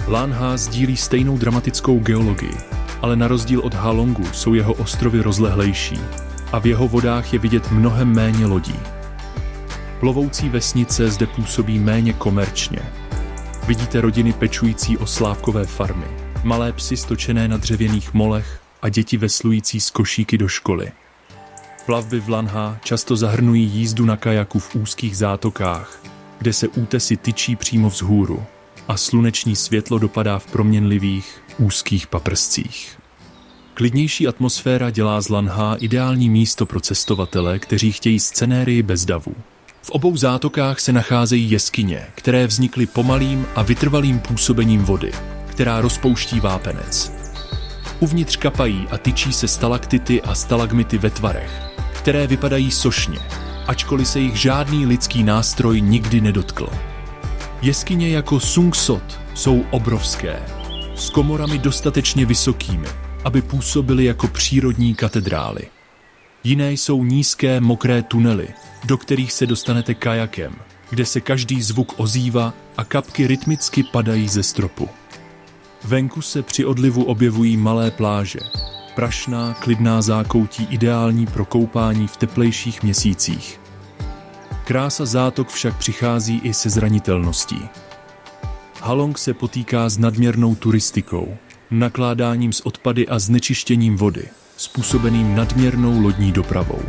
Lan Ha sdílí stejnou dramatickou geologii, ale na rozdíl od Halongu jsou jeho ostrovy rozlehlejší a v jeho vodách je vidět mnohem méně lodí. Plovoucí vesnice zde působí méně komerčně. Vidíte rodiny pečující o slávkové farmy, malé psy stočené na dřevěných molech a děti veslující z košíky do školy. Plavby v Lanha často zahrnují jízdu na kajaku v úzkých zátokách, kde se útesy tyčí přímo vzhůru a sluneční světlo dopadá v proměnlivých, úzkých paprscích. Klidnější atmosféra dělá z Lanha ideální místo pro cestovatele, kteří chtějí scenérii bez davu. V obou zátokách se nacházejí jeskyně, které vznikly pomalým a vytrvalým působením vody, která rozpouští vápenec. Uvnitř kapají a tyčí se stalaktity a stalagmity ve tvarech, které vypadají sošně, ačkoliv se jich žádný lidský nástroj nikdy nedotkl. Jeskyně jako Sung Sot jsou obrovské, s komorami dostatečně vysokými, aby působily jako přírodní katedrály. Jiné jsou nízké, mokré tunely, do kterých se dostanete kajakem, kde se každý zvuk ozývá a kapky rytmicky padají ze stropu. Venku se při odlivu objevují malé pláže, prašná, klidná zákoutí ideální pro koupání v teplejších měsících. Krása zátok však přichází i se zranitelností. Halong se potýká s nadměrnou turistikou, nakládáním s odpady a znečištěním vody, způsobeným nadměrnou lodní dopravou.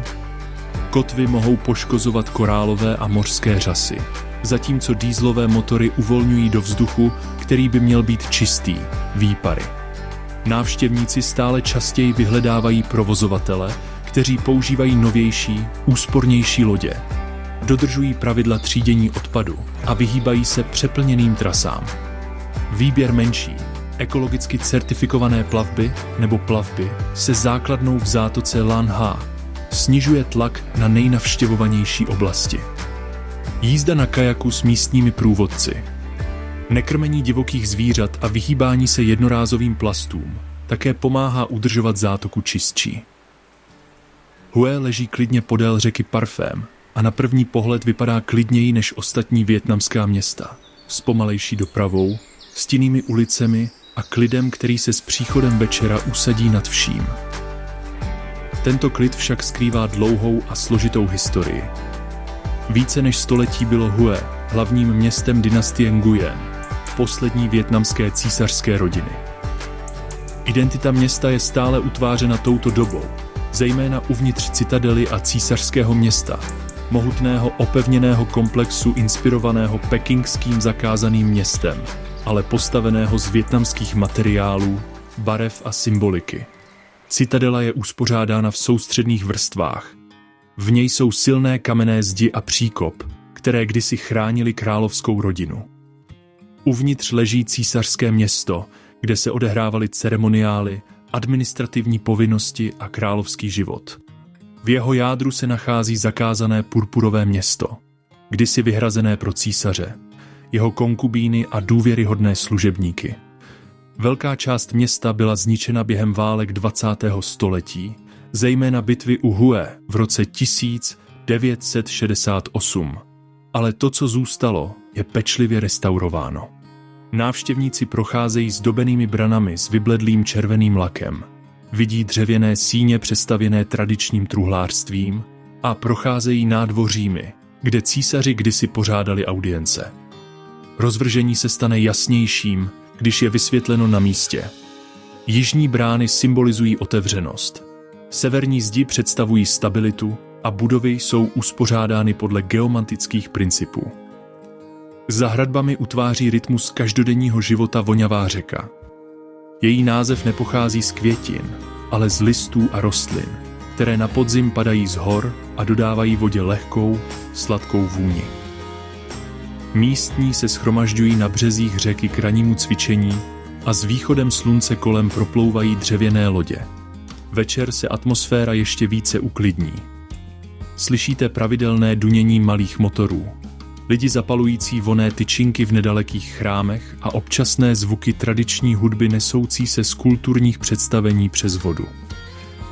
Kotvy mohou poškozovat korálové a mořské řasy, zatímco dieselové motory uvolňují do vzduchu, který by měl být čistý, výpary. Návštěvníci stále častěji vyhledávají provozovatele, kteří používají novější, úspornější lodě. Dodržují pravidla třídění odpadu a vyhýbají se přeplněným trasám. Výběr menší, ekologicky certifikované plavby nebo plavby se základnou v zátoce Lanha snižuje tlak na nejnavštěvovanější oblasti. Jízda na kajaku s místními průvodci, nekrmení divokých zvířat a vyhýbání se jednorázovým plastům také pomáhá udržovat zátoku čistší. Hue leží klidně podél řeky Parfém a na první pohled vypadá klidněji než ostatní vietnamská města, s pomalejší dopravou, stinnými ulicemi a klidem, který se s příchodem večera usadí nad vším. Tento klid však skrývá dlouhou a složitou historii. Více než století bylo Hue hlavním městem dynastie Nguyen, poslední vietnamské císařské rodiny. Identita města je stále utvářena touto dobou, zejména uvnitř citadely a císařského města, mohutného opevněného komplexu inspirovaného pekingským zakázaným městem, ale postaveného z vietnamských materiálů, barev a symboliky. Citadela je uspořádána v soustředních vrstvách. V něj jsou silné kamenné zdi a příkop, které kdysi chránily královskou rodinu. Uvnitř leží císařské město, kde se odehrávaly ceremoniály, administrativní povinnosti a královský život. V jeho jádru se nachází zakázané purpurové město, kdysi vyhrazené pro císaře, jeho konkubíny a důvěryhodné služebníky. Velká část města byla zničena během válek 20. století, zejména bitvy u Hue v roce 1968. Ale to, co zůstalo, je pečlivě restaurováno. Návštěvníci procházejí zdobenými branami s vybledlým červeným lakem, vidí dřevěné síně přestavěné tradičním truhlářstvím a procházejí nádvořími, kde císaři kdysi pořádali audience. Rozvržení se stane jasnějším, když je vysvětleno na místě. Jižní brány symbolizují otevřenost. Severní zdi představují stabilitu a budovy jsou uspořádány podle geomantických principů. Za hradbami utváří rytmus každodenního života vonavá řeka. Její název nepochází z květin, ale z listů a rostlin, které na podzim padají z hor a dodávají vodě lehkou, sladkou vůni. Místní se shromažďují na březích řeky k rannímu cvičení a s východem slunce kolem proplouvají dřevěné lodě. Večer se atmosféra ještě více uklidní. Slyšíte pravidelné dunění malých motorů, lidi zapalující vonné tyčinky v nedalekých chrámech a občasné zvuky tradiční hudby nesoucí se z kulturních představení přes vodu.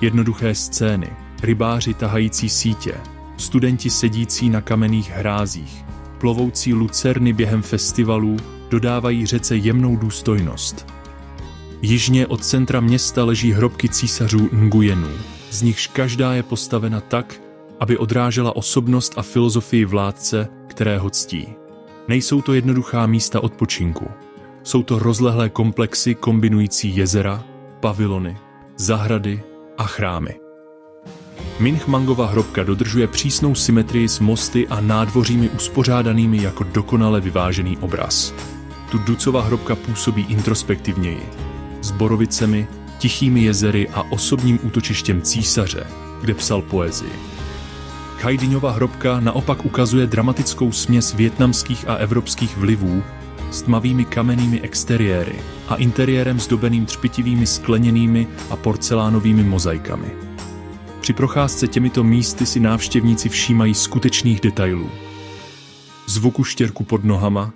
Jednoduché scény, rybáři tahající sítě, studenti sedící na kamenných hrázích, plovoucí lucerny během festivalů dodávají řece jemnou důstojnost. Jižně od centra města leží hrobky císařů Nguyenů, z nichž každá je postavena tak, aby odrážela osobnost a filozofii vládce, kterého ctí. Nejsou to jednoduchá místa odpočinku. Jsou to rozlehlé komplexy kombinující jezera, pavilony, zahrady a chrámy. Minhmangova hrobka dodržuje přísnou symetrii s mosty a nádvořími uspořádanými jako dokonale vyvážený obraz. Tudducova hrobka působí introspektivněji, s borovicemi, tichými jezery a osobním útočištěm císaře, kde psal poezii. Khajdiňova hrobka naopak ukazuje dramatickou směs vietnamských a evropských vlivů s tmavými kamennými exteriéry a interiérem zdobeným třpitivými skleněnými a porcelánovými mozaikami. Při procházce těmito místy si návštěvníci všímají skutečných detailů. Zvuku štěrku pod nohama,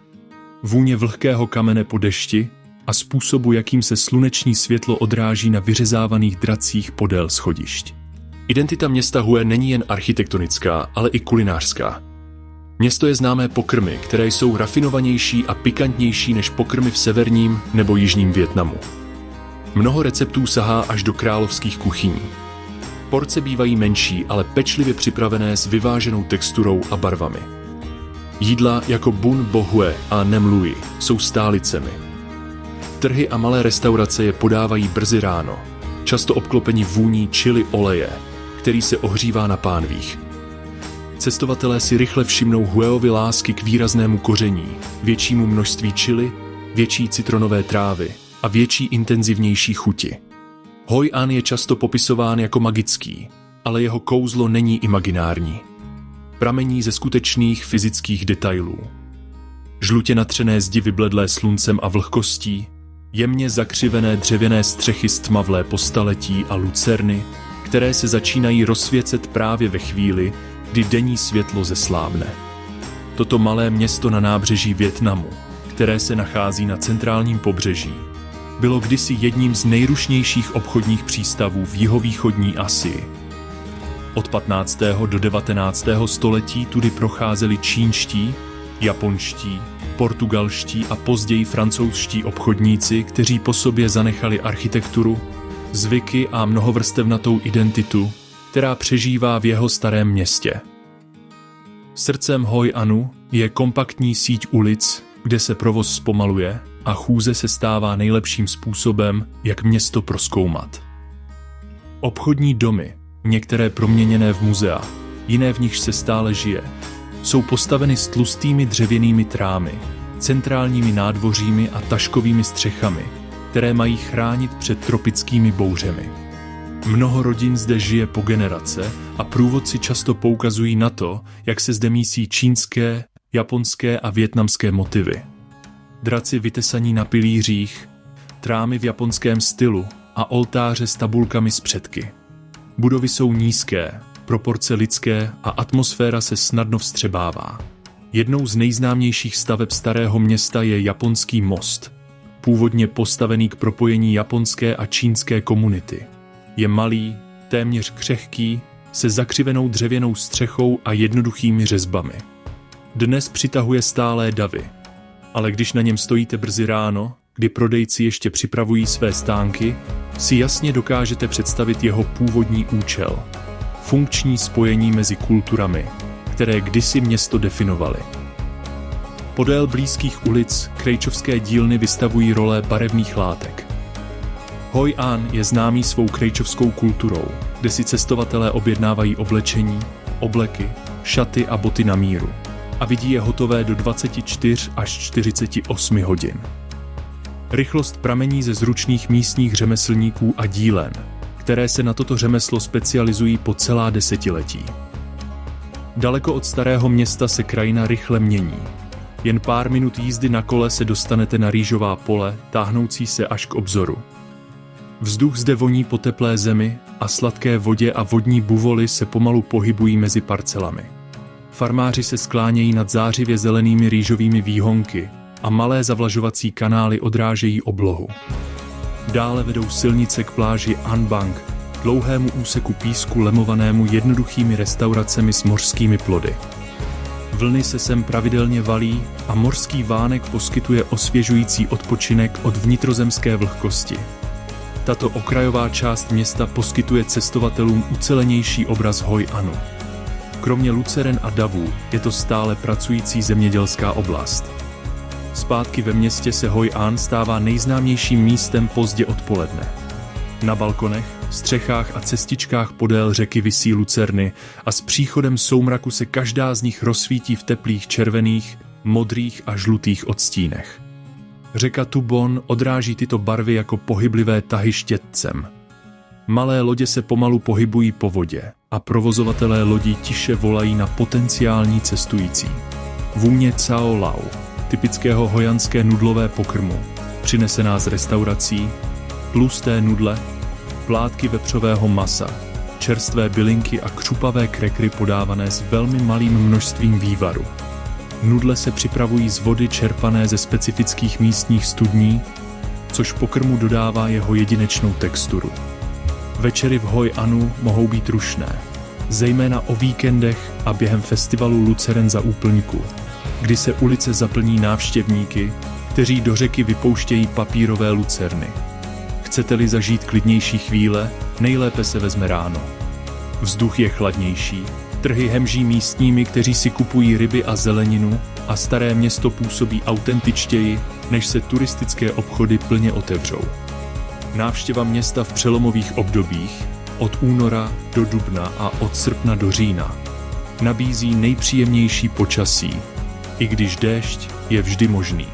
vůně vlhkého kamene po dešti a způsobu, jakým se sluneční světlo odráží na vyřezávaných dracích podél schodišť. Identita města Hue není jen architektonická, ale i kulinářská. Město je známé pokrmy, které jsou rafinovanější a pikantnější než pokrmy v severním nebo jižním Vietnamu. Mnoho receptů sahá až do královských kuchyní. Porce bývají menší, ale pečlivě připravené s vyváženou texturou a barvami. Jídla jako Bun Bo Hue a Nem Lui jsou stálicemi. Trhy a malé restaurace je podávají brzy ráno, často obklopeni vůní chili oleje, který se ohřívá na pánvích. Cestovatelé si rychle všimnou Hueovy lásky k výraznému koření, většímu množství chili, větší citronové trávy a větší intenzivnější chuti. Hoi An je často popisován jako magický, ale jeho kouzlo není imaginární. Pramení ze skutečných fyzických detailů. Žlutě natřené zdi vybledlé sluncem a vlhkostí, jemně zakřivené dřevěné střechy stmavlé po staletí a lucerny, které se začínají rozsvěcet právě ve chvíli, kdy denní světlo zeslábne. Toto malé město na nábřeží Vietnamu, které se nachází na centrálním pobřeží, bylo kdysi jedním z nejrušnějších obchodních přístavů v jihovýchodní Asii. Od 15. do 19. století tudy procházeli čínští, japonští, portugalští a později francouzští obchodníci, kteří po sobě zanechali architekturu, zvyky a mnohovrstevnatou identitu, která přežívá v jeho starém městě. Srdcem Hoi Anu je kompaktní síť ulic, kde se provoz zpomaluje a chůze se stává nejlepším způsobem, jak město prozkoumat. Obchodní domy, některé proměněné v muzea, jiné v nichž se stále žije, jsou postaveny s tlustými dřevěnými trámy, centrálními nádvořími a taškovými střechami, které mají chránit před tropickými bouřemi. Mnoho rodin zde žije po generace a průvodci často poukazují na to, jak se zde mísí čínské, japonské a vietnamské motivy. Draci vytesaní na pilířích, trámy v japonském stylu a oltáře s tabulkami z předky. Budovy jsou nízké, proporce lidské a atmosféra se snadno vstřebává. Jednou z nejznámějších staveb starého města je japonský most, původně postavený k propojení japonské a čínské komunity. Je malý, téměř křehký, se zakřivenou dřevěnou střechou a jednoduchými řezbami. Dnes přitahuje stálé davy, ale když na něm stojíte brzy ráno, kdy prodejci ještě připravují své stánky, si jasně dokážete představit jeho původní účel. Funkční spojení mezi kulturami, které kdysi město definovaly. Podél blízkých ulic krejčovské dílny vystavují role barevných látek. Hoi An je známý svou krejčovskou kulturou, kde si cestovatelé objednávají oblečení, obleky, šaty a boty na míru a vidí je hotové do 24 až 48 hodin. Rychlost pramení ze zručných místních řemeslníků a dílen, které se na toto řemeslo specializují po celá desetiletí. Daleko od starého města se krajina rychle mění. Jen pár minut jízdy na kole se dostanete na rýžová pole, táhnoucí se až k obzoru. Vzduch zde voní po teplé zemi a sladké vodě a vodní buvoly se pomalu pohybují mezi parcelami. Farmáři se sklánějí nad zářivě zelenými rýžovými výhonky a malé zavlažovací kanály odrážejí oblohu. Dále vedou silnice k pláži An Bang, dlouhému úseku písku lemovanému jednoduchými restauracemi s mořskými plody. Vlny se sem pravidelně valí a mořský vánek poskytuje osvěžující odpočinek od vnitrozemské vlhkosti. Tato okrajová část města poskytuje cestovatelům ucelenější obraz Hoi Anu. Kromě luceren a davů je to stále pracující zemědělská oblast. Zpátky ve městě se Hoi An stává nejznámějším místem pozdě odpoledne. Na balkonech, střechách a cestičkách podél řeky visí lucerny a s příchodem soumraku se každá z nich rozsvítí v teplých červených, modrých a žlutých odstínech. Řeka Tubon odráží tyto barvy jako pohyblivé tahy štětcem. Malé lodě se pomalu pohybují po vodě a provozovatelé lodí tiše volají na potenciální cestující. Vůně cao lau, typického hojanské nudlové pokrmu, přinesená z restaurací, tlusté nudle, plátky vepřového masa, čerstvé bylinky a křupavé krekry podávané s velmi malým množstvím vývaru. Nudle se připravují z vody čerpané ze specifických místních studní, což pokrmu dodává jeho jedinečnou texturu. Večery v Hoi Anu mohou být rušné, zejména o víkendech a během festivalu Luceren za úplňku, kdy se ulice zaplní návštěvníky, kteří do řeky vypouštějí papírové lucerny. Chcete-li zažít klidnější chvíle, nejlépe se vezme ráno. Vzduch je chladnější, trhy hemží místními, kteří si kupují ryby a zeleninu a staré město působí autentičtěji, než se turistické obchody plně otevřou. Návštěva města v přelomových obdobích, od února do dubna a od srpna do října, nabízí nejpříjemnější počasí, i když déšť je vždy možný.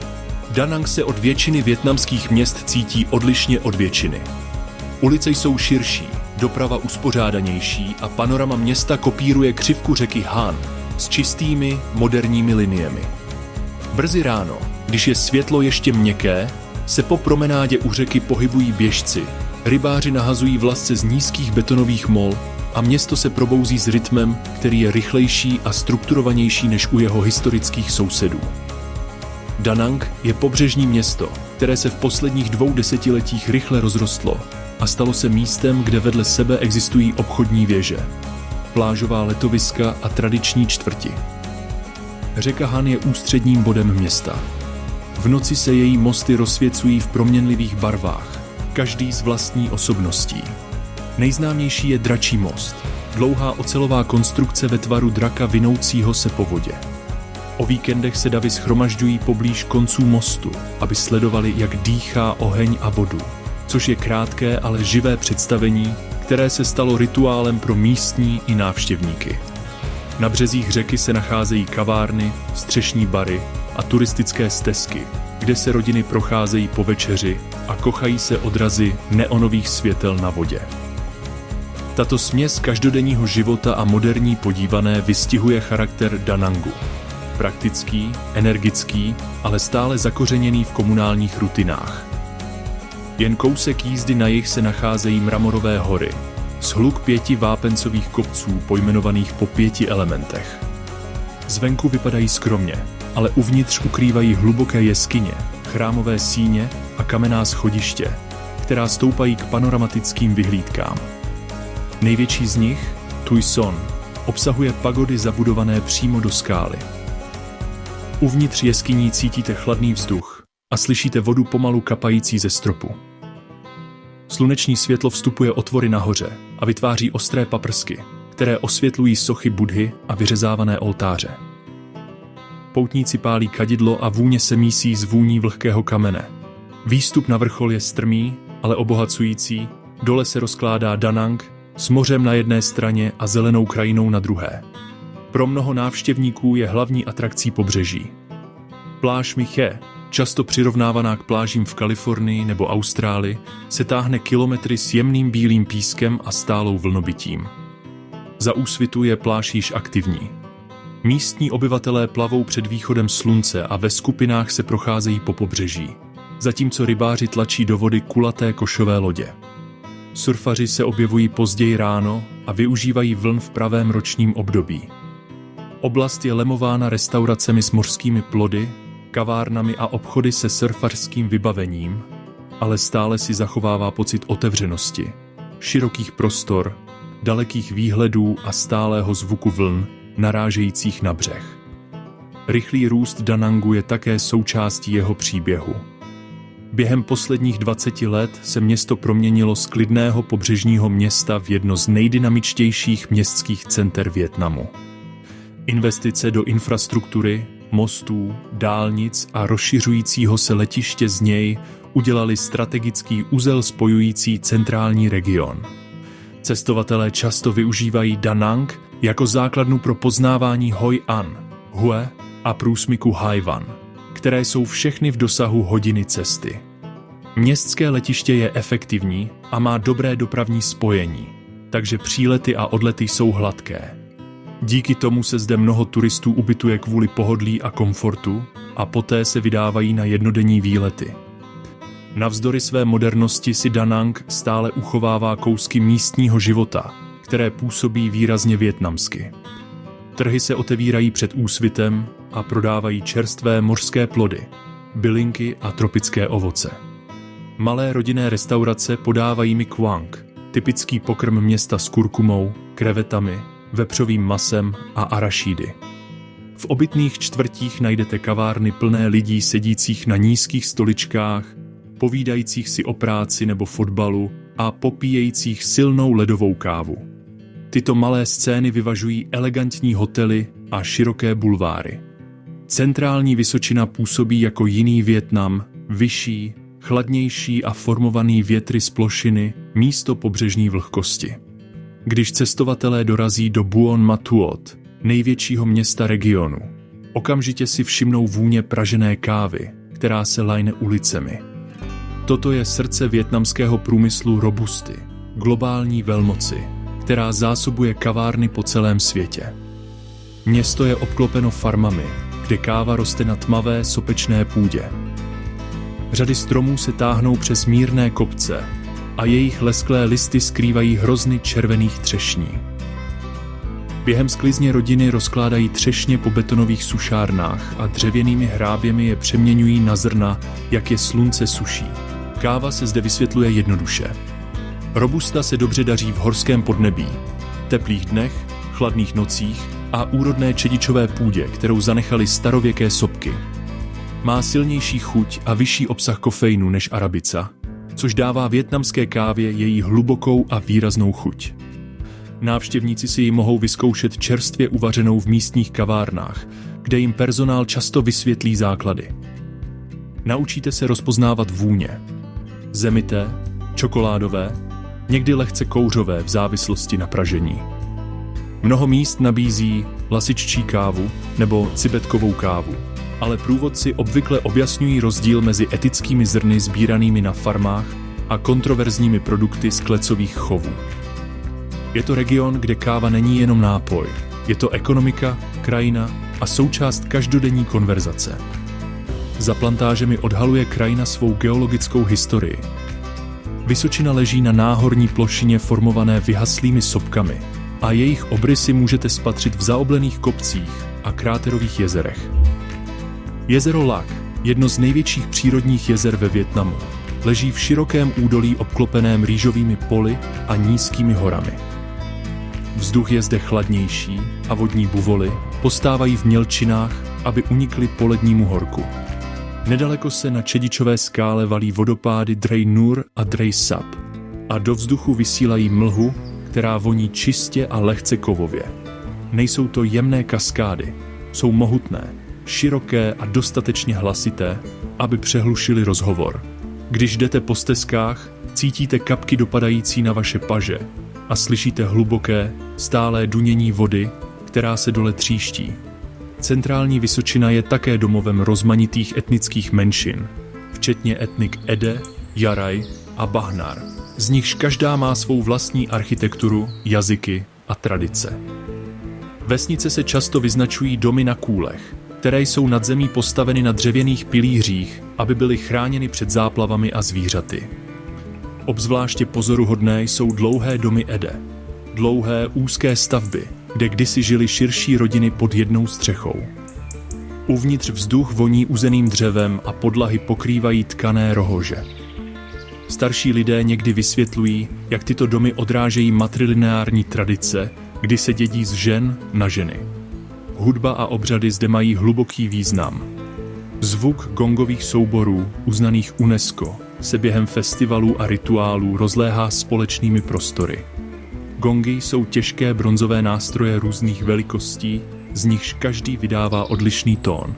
Da Nang se od většiny vietnamských měst cítí odlišně od většiny. Ulice jsou širší, doprava uspořádanější a panorama města kopíruje křivku řeky Han s čistými, moderními liniemi. Brzy ráno, když je světlo ještě měkké, se po promenádě u řeky pohybují běžci, rybáři nahazují vlasce z nízkých betonových mol a město se probouzí s rytmem, který je rychlejší a strukturovanější než u jeho historických sousedů. Da Nang je pobřežní město, které se v posledních 2 desetiletích rychle rozrostlo a stalo se místem, kde vedle sebe existují obchodní věže, plážová letoviska a tradiční čtvrti. Řeka Han je ústředním bodem města. V noci se její mosty rozsvěcují v proměnlivých barvách, každý s vlastní osobností. Nejznámější je Dračí most, dlouhá ocelová konstrukce ve tvaru draka vinoucího se po vodě. O víkendech se davy shromažďují poblíž konců mostu, aby sledovali, jak dýchá oheň a vodu, což je krátké, ale živé představení, které se stalo rituálem pro místní i návštěvníky. Na březích řeky se nacházejí kavárny, střešní bary a turistické stezky, kde se rodiny procházejí po večeři a kochají se odrazy neonových světel na vodě. Tato směs každodenního života a moderní podívané vystihuje charakter Da Nangu. Praktický, energický, ale stále zakořeněný v komunálních rutinách. Jen kousek jízdy na jih se nacházejí Mramorové hory, shluk 5 vápencových kopců pojmenovaných po 5 elementech. Zvenku vypadají skromně, ale uvnitř ukrývají hluboké jeskyně, chrámové síně a kamenná schodiště, která stoupají k panoramatickým vyhlídkám. Největší z nich, Tui Son, obsahuje pagody zabudované přímo do skály. Uvnitř jeskyní cítíte chladný vzduch a slyšíte vodu pomalu kapající ze stropu. Sluneční světlo vstupuje otvory nahoře a vytváří ostré paprsky, které osvětlují sochy Buddhy a vyřezávané oltáře. Poutníci pálí kadidlo a vůně se mísí z vůní vlhkého kamene. Výstup na vrchol je strmý, ale obohacující, dole se rozkládá Da Nang s mořem na jedné straně a zelenou krajinou na druhé. Pro mnoho návštěvníků je hlavní atrakcí pobřeží. Pláž My Che, často přirovnávaná k plážím v Kalifornii nebo Austrálii, se táhne kilometry s jemným bílým pískem a stálou vlnobytím. Za úsvitu je pláž již aktivní. Místní obyvatelé plavou před východem slunce a ve skupinách se procházejí po pobřeží, zatímco rybáři tlačí do vody kulaté košové lodě. Surfaři se objevují později ráno a využívají vln v pravém ročním období. Oblast je lemována restauracemi s mořskými plody, kavárnami a obchody se surfařským vybavením, ale stále si zachovává pocit otevřenosti, širokých prostor, dalekých výhledů a stálého zvuku vln, narážejících na břeh. Rychlý růst Da Nangu je také součástí jeho příběhu. Během posledních 20 let se město proměnilo z klidného pobřežního města v jedno z nejdynamičtějších městských center Vietnamu. Investice do infrastruktury, mostů, dálnic a rozšiřujícího se letiště z něj udělali strategický uzel spojující centrální region, Cestovatelé často využívají Da Nang jako základnu pro poznávání Hoi An, Hue a průsmyku Haiwan, které jsou všechny v dosahu hodiny cesty. Městské letiště je efektivní a má dobré dopravní spojení, takže přílety a odlety jsou hladké. Díky tomu se zde mnoho turistů ubytuje kvůli pohodlí a komfortu a poté se vydávají na jednodenní výlety. Navzdory své modernosti si Da Nang stále uchovává kousky místního života, které působí výrazně vietnamsky. Trhy se otevírají před úsvitem a prodávají čerstvé mořské plody, bylinky a tropické ovoce. Malé rodinné restaurace podávají mi quang, typický pokrm města s kurkumou, krevetami, vepřovým masem a arašídy. V obytných čtvrtích najdete kavárny plné lidí sedících na nízkých stoličkách, povídajících si o práci nebo fotbalu a popíjejících silnou ledovou kávu. Tyto malé scény vyvažují elegantní hotely a široké bulváry. Centrální Vysočina působí jako jiný Vietnam, vyšší, chladnější a formovaný větry z plošiny místo pobřežní vlhkosti. Když cestovatelé dorazí do Buon Ma Thuot, největšího města regionu, okamžitě si všimnou vůně pražené kávy, která se lajne ulicemi. Toto je srdce vietnamského průmyslu Robusty, globální velmoci, která zásobuje kavárny po celém světě. Město je obklopeno farmami, kde káva roste na tmavé sopečné půdě. Řady stromů se táhnou přes mírné kopce a jejich lesklé listy skrývají hrozny červených třešní. Během sklizně rodiny rozkládají třešně po betonových sušárnách a dřevěnými hráběmi je přeměňují na zrna, jak je slunce suší. Káva se zde vysvětluje jednoduše. Robusta se dobře daří v horském podnebí, teplých dnech, chladných nocích a úrodné čedičové půdě, kterou zanechaly starověké sopky. Má silnější chuť a vyšší obsah kofeinu než arabica, což dává vietnamské kávě její hlubokou a výraznou chuť. Návštěvníci si ji mohou vyzkoušet čerstvě uvařenou v místních kavárnách, kde jim personál často vysvětlí základy. Naučíte se rozpoznávat vůně. Zemité, čokoládové, někdy lehce kouřové v závislosti na pražení. Mnoho míst nabízí lasiččí kávu nebo cibetkovou kávu, ale průvodci obvykle objasňují rozdíl mezi etickými zrny sbíranými na farmách a kontroverzními produkty z klecových chovů. Je to region, kde káva není jenom nápoj, je to ekonomika, krajina a součást každodenní konverzace. Za plantážemi odhaluje krajina svou geologickou historii. Vysočina leží na náhorní plošině formované vyhaslými sopkami a jejich obrysy můžete spatřit v zaoblených kopcích a kráterových jezerech. Jezero Lac, jedno z největších přírodních jezer ve Vietnamu, leží v širokém údolí obklopeném rýžovými poli a nízkými horami. Vzduch je zde chladnější a vodní buvoly postávají v mělčinách, aby unikly polednímu horku. Nedaleko se na čedičové skále valí vodopády Dray Nur a Dray Sap a do vzduchu vysílají mlhu, která voní čistě a lehce kovově. Nejsou to jemné kaskády, jsou mohutné, široké a dostatečně hlasité, aby přehlušili rozhovor. Když jdete po stezkách, cítíte kapky dopadající na vaše paže a slyšíte hluboké, stálé dunění vody, která se dole tříští. Centrální Vysočina je také domovem rozmanitých etnických menšin, včetně etnik Ede, Jaraj a Bahnar. Z nichž každá má svou vlastní architekturu, jazyky a tradice. Vesnice se často vyznačují domy na kůlech, které jsou nad zemí postaveny na dřevěných pilířích, aby byly chráněny před záplavami a zvířaty. Obzvláště pozoruhodné jsou dlouhé domy Ede. Dlouhé, úzké stavby, kde kdysi žily širší rodiny pod jednou střechou. Uvnitř vzduch voní uzeným dřevem a podlahy pokrývají tkané rohože. Starší lidé někdy vysvětlují, jak tyto domy odrážejí matrilineární tradice, kdy se dědí z žen na ženy. Hudba a obřady zde mají hluboký význam. Zvuk gongových souborů, uznaných UNESCO, se během festivalů a rituálů rozléhá společnými prostory. Gongy jsou těžké bronzové nástroje různých velikostí, z nichž každý vydává odlišný tón.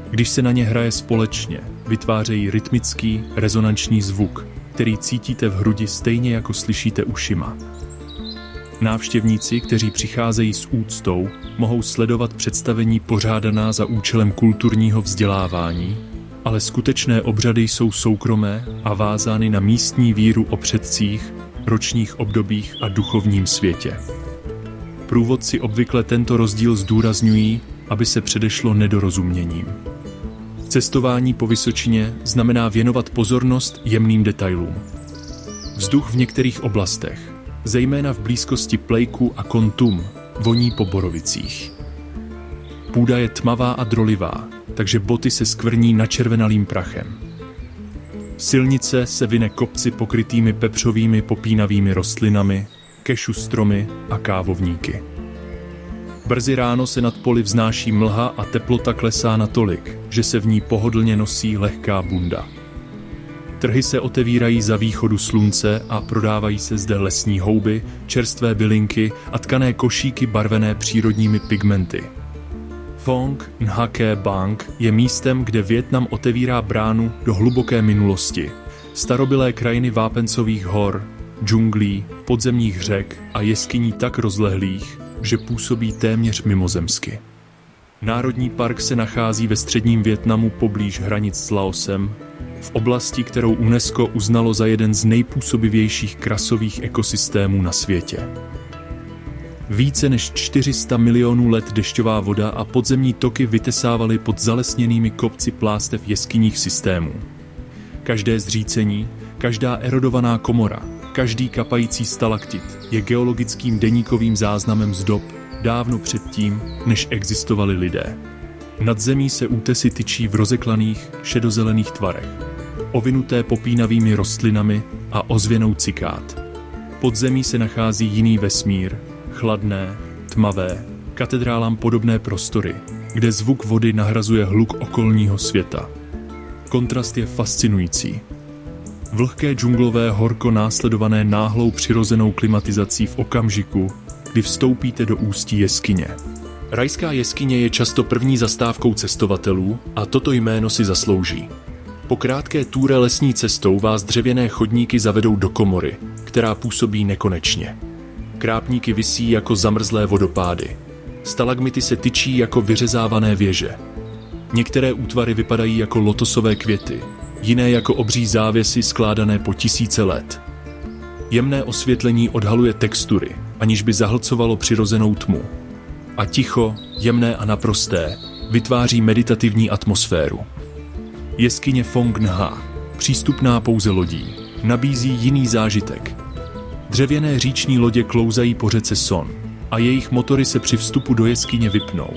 Když se na ně hraje společně, vytvářejí rytmický, rezonanční zvuk, který cítíte v hrudi stejně jako slyšíte ušima. Návštěvníci, kteří přicházejí s úctou, mohou sledovat představení pořádaná za účelem kulturního vzdělávání, ale skutečné obřady jsou soukromé a vázány na místní víru o předcích, ročních obdobích a duchovním světě. Průvodci obvykle tento rozdíl zdůrazňují, aby se předešlo nedorozuměním. Cestování po vysočině znamená věnovat pozornost jemným detailům. Vzduch v některých oblastech, zejména v blízkosti Plejku a Kontum, voní po borovicích. Půda je tmavá a drolivá, takže boty se skvrní načervenalým prachem. Silnice se vine kopci pokrytými pepřovými popínavými rostlinami, kešu stromy a kávovníky. Brzy ráno se nad poli vznáší mlha a teplota klesá natolik, že se v ní pohodlně nosí lehká bunda. Trhy se otevírají za východu slunce a prodávají se zde lesní houby, čerstvé bylinky a tkané košíky barvené přírodními pigmenty. Phong Nha Bang je místem, kde Vietnam otevírá bránu do hluboké minulosti, starobylé krajiny vápencových hor, džunglí, podzemních řek a jeskyní tak rozlehlých, že působí téměř mimozemsky. Národní park se nachází ve středním Vietnamu poblíž hranic s Laosem, v oblasti, kterou UNESCO uznalo za jeden z nejpůsobivějších krasových ekosystémů na světě. Více než 400 milionů let dešťová voda a podzemní toky vytesávaly pod zalesněnými kopci plástev jeskyních systémů. Každé zřícení, každá erodovaná komora, každý kapající stalaktit je geologickým deníkovým záznamem z dob dávno předtím, než existovali lidé. Nad zemí se útesy tyčí v rozeklaných, šedozelených tvarech, ovinuté popínavými rostlinami a ozvěnou cikád. Pod zemí se nachází jiný vesmír, chladné, tmavé, katedrálám podobné prostory, kde zvuk vody nahrazuje hluk okolního světa. Kontrast je fascinující. Vlhké džunglové horko následované náhlou přirozenou klimatizací v okamžiku, kdy vstoupíte do ústí jeskyně. Rajská jeskyně je často první zastávkou cestovatelů a toto jméno si zaslouží. Po krátké túre lesní cestou vás dřevěné chodníky zavedou do komory, která působí nekonečně. Krápníky visí jako zamrzlé vodopády. Stalagmity se tyčí jako vyřezávané věže. Některé útvary vypadají jako lotosové květy, jiné jako obří závěsy skládané po tisíce let. Jemné osvětlení odhaluje textury, aniž by zahlcovalo přirozenou tmu. A ticho, jemné a naprosté, vytváří meditativní atmosféru. Jeskyně Phong Nha, přístupná pouze lodí, nabízí jiný zážitek. Dřevěné říční lodě klouzají po řece Son a jejich motory se při vstupu do jeskyně vypnou,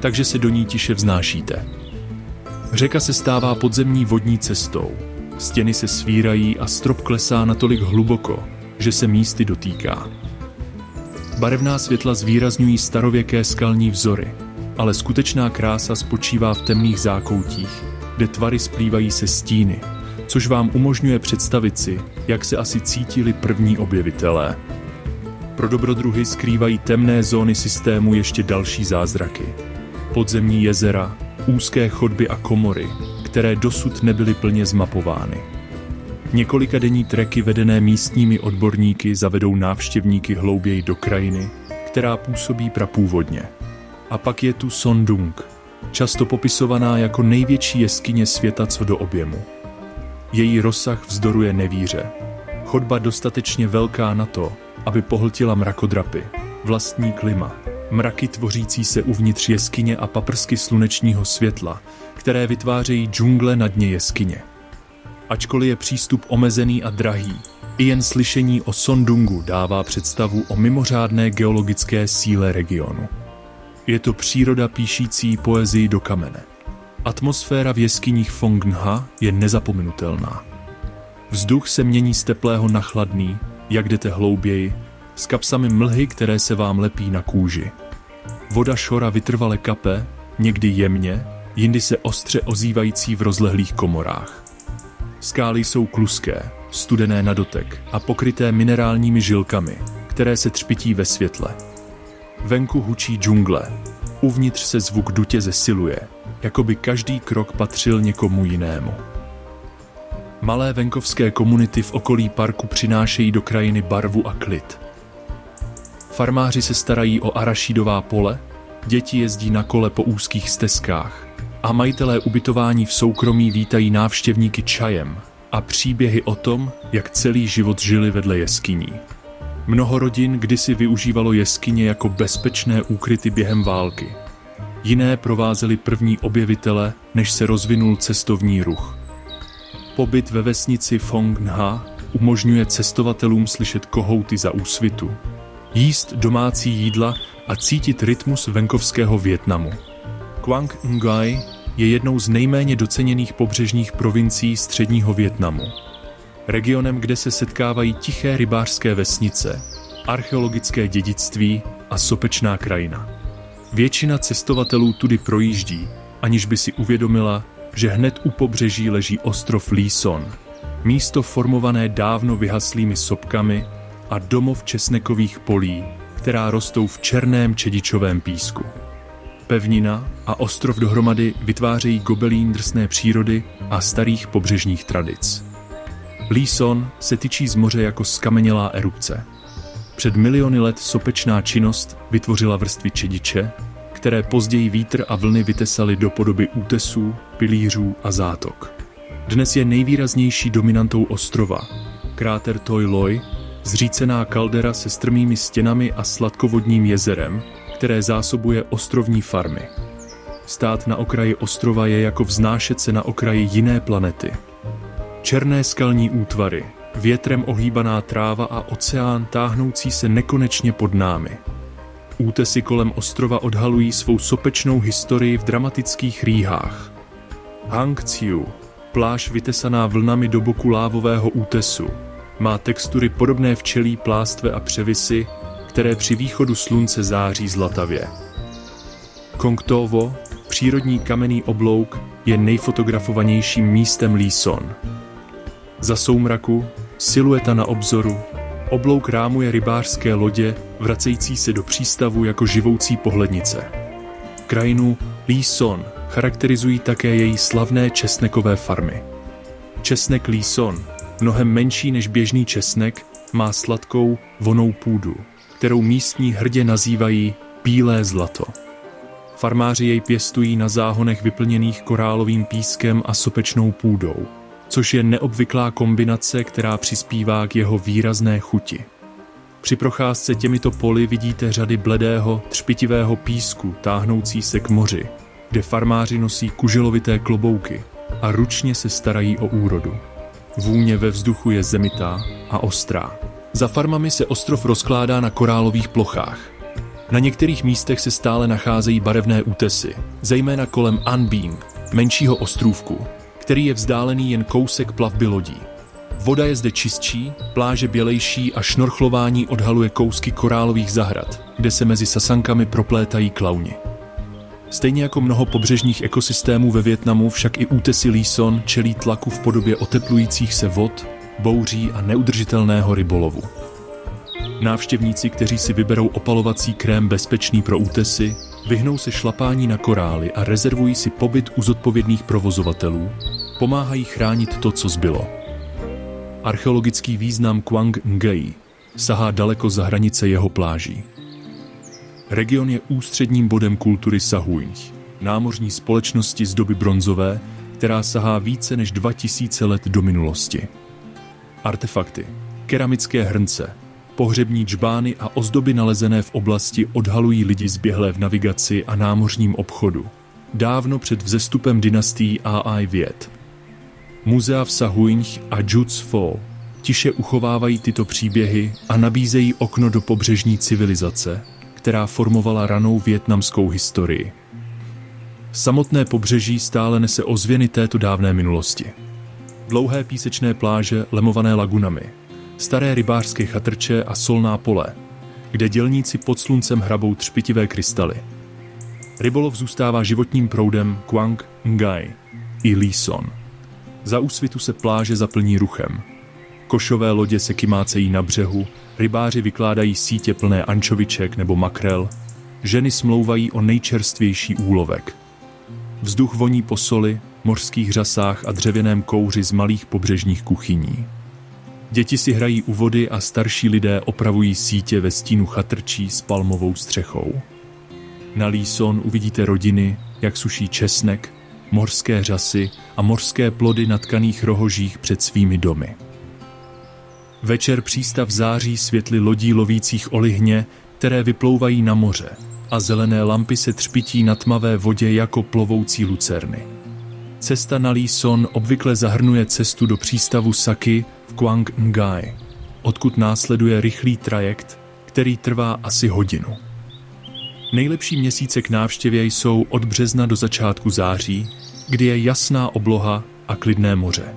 takže se do ní tiše vznášíte. Řeka se stává podzemní vodní cestou, stěny se svírají a strop klesá natolik hluboko, že se místy dotýká. Barevná světla zvýrazňují starověké skalní vzory, ale skutečná krása spočívá v temných zákoutích, kde tvary splývají se stíny, což vám umožňuje představit si, jak se asi cítili první objevitelé. Pro dobrodruhy skrývají temné zóny systému ještě další zázraky. Podzemní jezera, úzké chodby a komory, které dosud nebyly plně zmapovány. Několikadenní treky vedené místními odborníky zavedou návštěvníky hlouběji do krajiny, která působí prapůvodně. A pak je tu Son Dung, často popisovaná jako největší jeskyně světa co do objemu. Její rozsah vzdoruje nevíře. Chodba dostatečně velká na to, aby pohltila mrakodrapy, vlastní klima, mraky tvořící se uvnitř jeskyně a paprsky slunečního světla, které vytvářejí džungle na dně jeskyně. Ačkoliv je přístup omezený a drahý, i jen slyšení o Son Dungu dává představu o mimořádné geologické síle regionu. Je to příroda píšící poezii do kamene. Atmosféra v jeskyních Phong Nha je nezapomenutelná. Vzduch se mění z teplého na chladný, jak jdete hlouběji, s kapsami mlhy, které se vám lepí na kůži. Voda šora vytrvale kape, někdy jemně, jindy se ostře ozývající v rozlehlých komorách. Skály jsou kluské, studené na dotek a pokryté minerálními žilkami, které se třpytí ve světle. Venku hučí džungle, uvnitř se zvuk dutě zesiluje, jako by každý krok patřil někomu jinému. Malé venkovské komunity v okolí parku přinášejí do krajiny barvu a klid. Farmáři se starají o arašídová pole, děti jezdí na kole po úzkých stezkách a majitelé ubytování v soukromí vítají návštěvníky čajem a příběhy o tom, jak celý život žili vedle jeskyní. Mnoho rodin kdysi využívalo jeskyně jako bezpečné úkryty během války. Jiné provázeli první objevitele, než se rozvinul cestovní ruch. Pobyt ve vesnici Phong Nha umožňuje cestovatelům slyšet kohouty za úsvitu, jíst domácí jídla a cítit rytmus venkovského Vietnamu. Quang Nguyen je jednou z nejméně doceněných pobřežních provincií středního Vietnamu. Regionem, kde se setkávají tiché rybářské vesnice, archeologické dědictví a sopečná krajina. Většina cestovatelů tudy projíždí, aniž by si uvědomila, že hned u pobřeží leží ostrov Ly Son, místo formované dávno vyhaslými sopkami a domov česnekových polí, která rostou v černém čedičovém písku. Pevnina a ostrov dohromady vytvářejí gobelín drsné přírody a starých pobřežních tradic. Ly Son se tyčí z moře jako skamenělá erupce. Před miliony let sopečná činnost vytvořila vrstvy čediče, které později vítr a vlny vytesaly do podoby útesů, pilířů a zátok. Dnes je nejvýraznější dominantou ostrova kráter Toi Loi, zřícená kaldera se strmými stěnami a sladkovodním jezerem, které zásobuje ostrovní farmy. Stát na okraji ostrova je jako vznášet se na okraji jiné planety. Černé skalní útvary, větrem ohýbaná tráva a oceán táhnoucí se nekonečně pod námi. Útesy kolem ostrova odhalují svou sopečnou historii v dramatických rýhách. Hang Tsiu, pláž vytesaná vlnami do boku lávového útesu, má textury podobné včelí plástve a převisy, které při východu slunce září zlatavě. Kong To, přírodní kamenný oblouk, je nejfotografovanějším místem Ly Son. Za soumraku, silueta na obzoru, oblouk rámuje rybářské lodě, vracející se do přístavu jako živoucí pohlednice. Krajinu Ly Son charakterizují také její slavné česnekové farmy. Česnek Ly Son, mnohem menší než běžný česnek, má sladkou, vonnou půdu, kterou místní hrdě nazývají bílé zlato. Farmáři jej pěstují na záhonech vyplněných korálovým pískem a sopečnou půdou, což je neobvyklá kombinace, která přispívá k jeho výrazné chuti. Při procházce těmito poli vidíte řady bledého, třpitivého písku táhnoucí se k moři, kde farmáři nosí kuželovité klobouky a ručně se starají o úrodu. Vůně ve vzduchu je zemitá a ostrá. Za farmami se ostrov rozkládá na korálových plochách. Na některých místech se stále nacházejí barevné útesy, zejména kolem An Binh, menšího ostrůvku, který je vzdálený jen kousek plavby lodí. Voda je zde čistší, pláže bělejší a šnorchlování odhaluje kousky korálových zahrad, kde se mezi sasankami proplétají klauni. Stejně jako mnoho pobřežních ekosystémů ve Vietnamu, však i útesy Ly Son čelí tlaku v podobě oteplujících se vod, bouří a neudržitelného rybolovu. Návštěvníci, kteří si vyberou opalovací krém bezpečný pro útesy, vyhnou se šlapání na korály a rezervují si pobyt u zodpovědných provozovatelů, pomáhají chránit to, co zbylo. Archeologický význam Quang Nguyen sahá daleko za hranice jeho pláží. Region je ústředním bodem kultury Sahuinj, námořní společnosti z doby bronzové, která sahá více než 2000 let do minulosti. Artefakty, keramické hrnce, pohřební džbány a ozdoby nalezené v oblasti odhalují lidi zběhlé v navigaci a námořním obchodu, dávno před vzestupem dynastií Ai Viet. Muzea v Sahuinj a Juc Pho tiše uchovávají tyto příběhy a nabízejí okno do pobřežní civilizace, která formovala ranou vietnamskou historii. Samotné pobřeží stále nese ozvěny této dávné minulosti. Dlouhé písečné pláže lemované lagunami, staré rybářské chatrče a solná pole, kde dělníci pod sluncem hrabou třpitivé krystaly. Rybolov zůstává životním proudem Quang Nguyen i Ly Son. Za úsvitu se pláže zaplní ruchem. Košové lodě se kymácejí na břehu, rybáři vykládají sítě plné ančoviček nebo makrel, ženy smlouvají o nejčerstvější úlovek. Vzduch voní po soli, mořských řasách a dřevěném kouři z malých pobřežních kuchyní. Děti si hrají u vody a starší lidé opravují sítě ve stínu chatrčí s palmovou střechou. Na Leeson uvidíte rodiny, jak suší česnek, mořské řasy a mořské plody na tkaných rohožích před svými domy. Večer přístav září světly lodí lovících olihně, které vyplouvají na moře, a zelené lampy se třpití na tmavé vodě jako plovoucí lucerny. Cesta na Leeson obvykle zahrnuje cestu do přístavu Saki v Quang Ngai, odkud následuje rychlý trajekt, který trvá asi hodinu. Nejlepší měsíce k návštěvě jsou od března do začátku září, kdy je jasná obloha a klidné moře.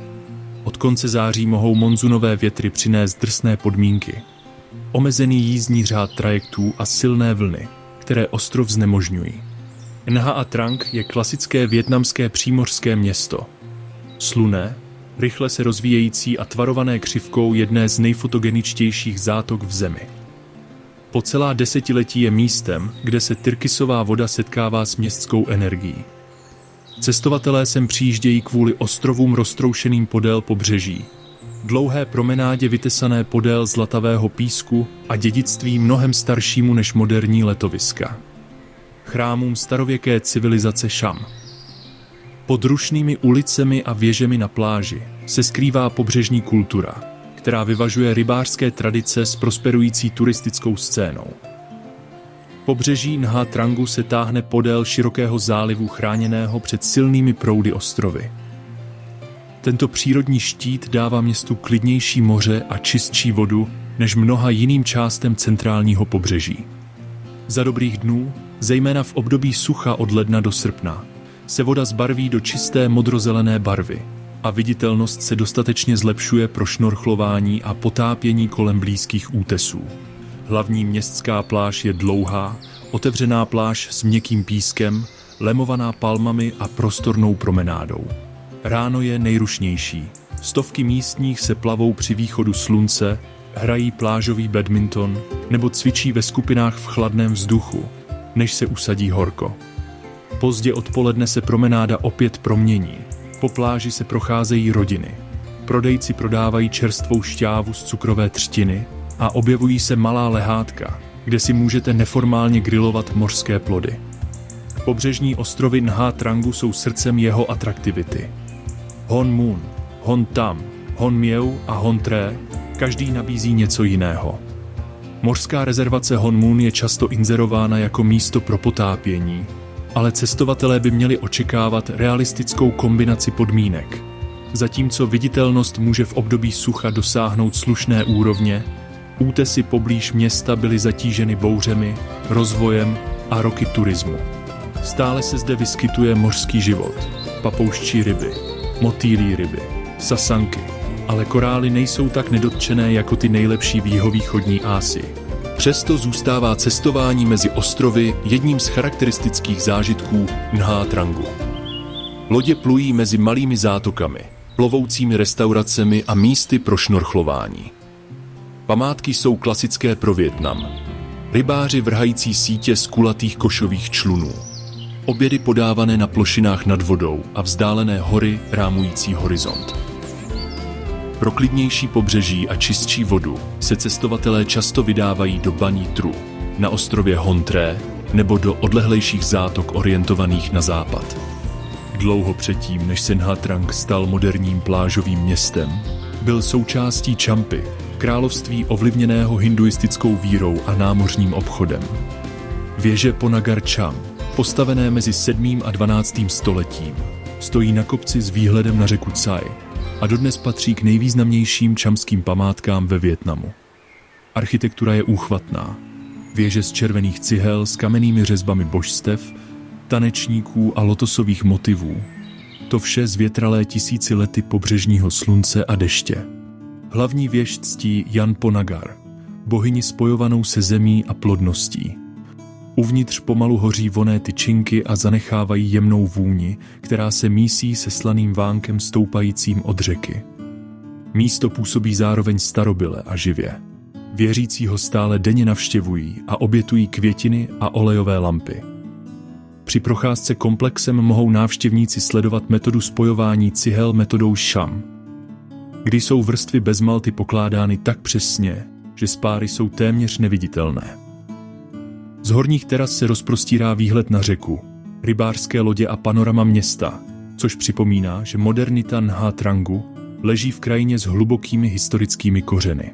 Od konce září mohou monzunové větry přinést drsné podmínky, omezený jízdní řád trajektů a silné vlny, které ostrov znemožňují. Nha Trang je klasické vietnamské přímořské město. Slunné, rychle se rozvíjející a tvarované křivkou jedné z nejfotogeničtějších zátok v zemi. Po celá desetiletí je místem, kde se tyrkysová voda setkává s městskou energií. Cestovatelé sem přijíždějí kvůli ostrovům roztroušeným podél pobřeží, dlouhé promenádě vytesané podél zlatavého písku a dědictví mnohem staršímu než moderní letoviska. Chrámům starověké civilizace Šam. Pod rušnými ulicemi a věžemi na pláži se skrývá pobřežní kultura, která vyvažuje rybářské tradice s prosperující turistickou scénou. Pobřeží Nha Trangu se táhne podél širokého zálivu chráněného před silnými proudy ostrovy. Tento přírodní štít dává městu klidnější moře a čistší vodu než mnoha jiným částem centrálního pobřeží. Za dobrých dnů, zejména v období sucha od ledna do srpna, se voda zbarví do čisté modrozelené barvy a viditelnost se dostatečně zlepšuje pro šnorchlování a potápění kolem blízkých útesů. Hlavní městská pláž je dlouhá, otevřená pláž s měkkým pískem, lemovaná palmami a prostornou promenádou. Ráno je nejrušnější. Stovky místních se plavou při východu slunce, hrají plážový badminton nebo cvičí ve skupinách v chladném vzduchu, než se usadí horko. Pozdě odpoledne se promenáda opět promění. Po pláži se procházejí rodiny. Prodejci prodávají čerstvou šťávu z cukrové třtiny a objevují se malá lehátka, kde si můžete neformálně grilovat mořské plody. Pobřežní ostrovy Nha Trangu jsou srdcem jeho atraktivity. Hon Mun, Hon Tam, Hon Mieu a Hon Tre, každý nabízí něco jiného. Mořská rezervace Hon Mun je často inzerována jako místo pro potápění, ale cestovatelé by měli očekávat realistickou kombinaci podmínek. Zatímco viditelnost může v období sucha dosáhnout slušné úrovně, útesy poblíž města byly zatíženy bouřemi, rozvojem a roky turismu. Stále se zde vyskytuje mořský život, papouščí ryby, motýlí ryby, sasanky, ale korály nejsou tak nedotčené jako ty nejlepší v jihovýchodní Asii. Přesto zůstává cestování mezi ostrovy jedním z charakteristických zážitků Nha Trangu. Lodě plují mezi malými zátokami, plovoucími restauracemi a místy pro šnorchlování. Památky jsou klasické pro Vietnam. Rybáři vrhající sítě z kulatých košových člunů. Obědy podávané na plošinách nad vodou a vzdálené hory rámující horizont. Pro klidnější pobřeží a čistší vodu se cestovatelé často vydávají do Ban Tru, na ostrově Hon Tre nebo do odlehlejších zátok orientovaných na západ. Dlouho předtím, než se Nha Trang stal moderním plážovým městem, byl součástí Champy, království ovlivněného hinduistickou vírou a námořním obchodem. Věže Ponagar Cham, postavené mezi 7. a 12. stoletím, stojí na kopci s výhledem na řeku Cai a dodnes patří k nejvýznamnějším čamským památkám ve Vietnamu. Architektura je úchvatná. Věže z červených cihel s kamennými řezbami božstev, tanečníků a lotosových motivů. To vše zvětralé tisíci lety pobřežního slunce a deště. Hlavní věž ctí Jan Ponagar, bohyni spojovanou se zemí a plodností. Uvnitř pomalu hoří vonné tyčinky a zanechávají jemnou vůni, která se mísí se slaným vánkem stoupajícím od řeky. Místo působí zároveň starobyle a živě. Věřící ho stále denně navštěvují a obětují květiny a olejové lampy. Při procházce komplexem mohou návštěvníci sledovat metodu spojování cihel metodou šam, kdy jsou vrstvy bezmalty pokládány tak přesně, že spáry jsou téměř neviditelné. Z horních teras se rozprostírá výhled na řeku, rybářské lodě a panorama města, což připomíná, že modernita Nha Trangu leží v krajině s hlubokými historickými kořeny.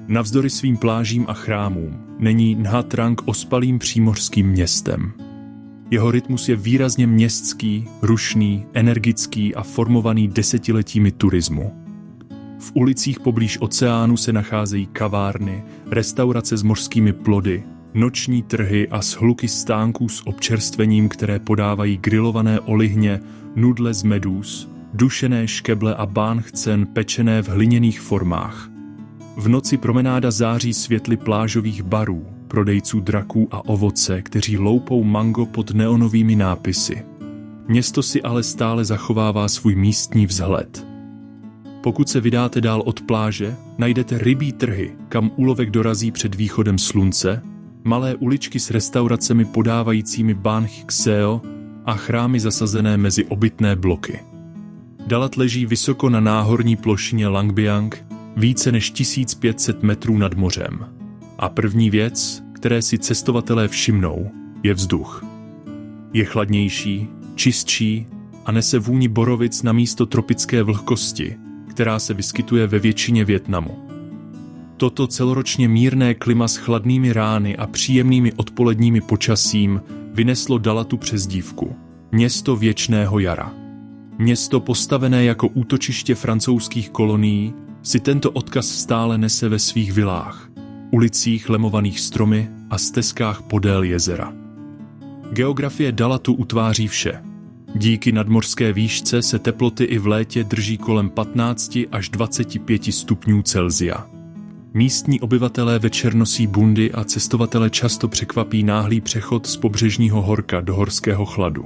Navzdory svým plážím a chrámům není Nha Trang ospalým přímořským městem. Jeho rytmus je výrazně městský, rušný, energický a formovaný desetiletími turismu. V ulicích poblíž oceánu se nacházejí kavárny, restaurace s mořskými plody, noční trhy a shluky stánků s občerstvením, které podávají grilované olihně, nudle z medúz, dušené škeble a bánchcen pečené v hliněných formách. V noci promenáda září světly plážových barů, prodejců draků a ovoce, kteří loupou mango pod neonovými nápisy. Město si ale stále zachovává svůj místní vzhled. Pokud se vydáte dál od pláže, najdete rybí trhy, kam úlovek dorazí před východem slunce, malé uličky s restauracemi podávajícími banh kseo a chrámy zasazené mezi obytné bloky. Dalat leží vysoko na náhorní plošině Langbiang, více než 1500 metrů nad mořem. A první věc, které si cestovatelé všimnou, je vzduch. Je chladnější, čistší a nese vůni borovic namísto tropické vlhkosti, která se vyskytuje ve většině Vietnamu. Toto celoročně mírné klima s chladnými rány a příjemnými odpoledními počasím vyneslo Dalatu přezdívku Město věčného jara. Město postavené jako útočiště francouzských kolonií si tento odkaz stále nese ve svých vilách, ulicích lemovaných stromy a stezkách podél jezera. Geografie Dalatu utváří vše. Díky nadmořské výšce se teploty i v létě drží kolem 15 až 25 stupňů Celsia. Místní obyvatelé večer nosí bundy a cestovatele často překvapí náhlý přechod z pobřežního horka do horského chladu.